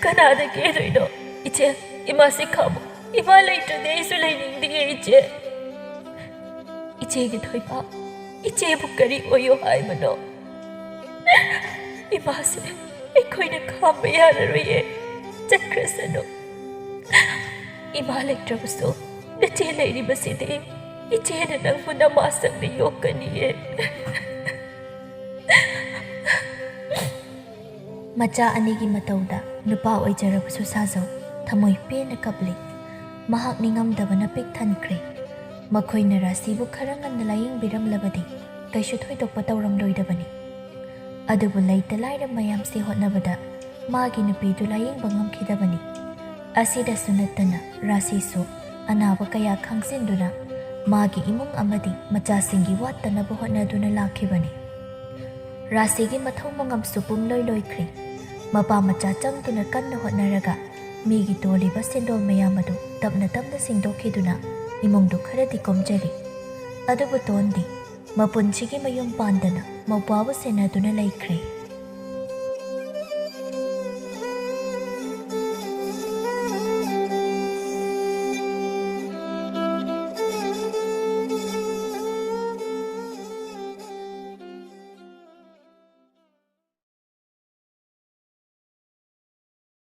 ꯀꯅꯥꯗ ꯀꯦꯗꯣꯏꯅꯣ? ꯏꯆꯦ, ꯏꯃꯥꯁꯦ ꯈꯥꯝꯃꯣ꯫ ꯏꯃꯥ ꯂꯩꯇ꯭ꯔꯗꯤ ꯑꯩꯁꯨ ꯂꯩꯅꯤꯡꯗꯦ ꯏꯆꯦ꯫ ꯏꯆꯦꯒꯤ ꯊꯣꯏꯕ, ꯏꯆꯦꯕꯨ ꯀꯔꯤ ꯑꯣꯏꯌꯣ ꯍꯥꯏꯕꯅꯣ? ꯏꯃꯥꯁꯦ ꯑꯩꯈꯣꯏꯅ ꯈꯥꯝꯕ ꯌꯥꯔꯔꯣꯏꯌꯦ, ꯆꯠꯈ꯭ꯔꯁꯅꯨ꯫ ꯏꯃꯥ ꯂꯩꯇ꯭ꯔꯕꯁꯨ ꯅꯆꯦ ꯂꯩꯔꯤꯕꯁꯤꯗꯤ ꯏꯆꯦꯅ ꯅꯪꯕꯨ ꯅꯃꯥꯁꯛꯅ ꯌꯣꯛꯀꯅꯤꯌꯦ꯫ ꯃꯆꯥ ꯑꯅꯤꯒꯤ ꯃꯇꯧꯗ ꯅꯨꯄꯥ ꯑꯣꯏꯖꯔꯕꯁꯨ ꯁꯥꯖꯧ ꯊꯃꯣꯏ ꯄꯦꯟꯅ ꯀꯞꯂꯤ꯫ ꯃꯍꯥꯛ ꯅꯤꯡꯉꯝꯗꯕꯅ ꯄꯤꯛ ꯊꯟꯈ꯭ꯔꯦ꯫ ꯃꯈꯣꯏꯅ ꯔꯥꯁꯤꯕꯨ ꯈꯔ ꯉꯟꯅ ꯂꯥꯌꯦꯡꯕꯤꯔꯝꯂꯕꯗꯤ ꯀꯩꯁꯨ ꯊꯣꯏꯗꯣꯛꯄ ꯇꯧꯔꯝꯂꯣꯏꯗꯕꯅꯤ꯫ ꯑꯗꯨꯕꯨ ꯂꯩꯇ ꯂꯥꯏꯔ ꯃꯌꯥꯝꯁꯤ ꯍꯣꯠꯅꯕꯗ ꯃꯥꯒꯤ ꯅꯨꯄꯤꯗꯨ ꯂꯥꯌꯦꯡꯕ ꯉꯝꯈꯤꯗꯕꯅꯤ꯫ ꯑꯁꯤꯗꯁꯨ ꯅꯠꯇꯅ ꯔꯥꯁꯤꯁꯨ ꯑꯅꯥꯕ ꯀꯌꯥ ꯈꯪꯖꯤꯟꯗꯨꯅ ꯃꯥꯒꯤ ꯏꯃꯨꯡ ꯑꯃꯗꯤ ꯃꯆꯥꯁꯤꯡꯒꯤ ꯋꯥꯠꯇꯅꯕ ꯍꯣꯠꯅꯗꯨꯅ ꯂꯥꯛꯈꯤꯕꯅꯤ꯫ ꯔꯥꯁꯤꯒꯤ ꯃꯊꯧ ꯃꯉꯝꯁꯨ ꯄꯨꯝꯂꯣꯏ ꯂꯣꯏꯈ꯭ꯔꯦ꯫ ꯃꯄꯥ ꯃꯆꯥ ꯆꯪꯗꯨꯅ ꯀꯟꯅ ꯍꯣꯠꯅꯔꯒ ꯃꯤꯒꯤ ꯇꯣꯜꯂꯤꯕ ꯁꯦꯟꯗꯣꯜ ꯃꯌꯥꯝ ꯑꯗꯨ ꯇꯞꯅ ꯇꯞꯅ ꯁꯤꯡꯗꯣꯛꯈꯤꯗꯨꯅ ꯏꯃꯨꯡꯗꯨ ꯈꯔꯗꯤ ꯀꯣꯝꯖꯔꯤ꯫ ꯑꯗꯨꯕꯨ ꯇꯣꯟꯗꯤ ꯃꯄꯨꯟꯁꯤꯒꯤ ꯃꯌꯨꯝ ꯄꯥꯟꯗꯅ ꯃꯧꯄꯥꯕꯨ ꯁꯦꯟꯅꯗꯨꯅ ꯂꯩꯈ꯭ꯔꯦ꯫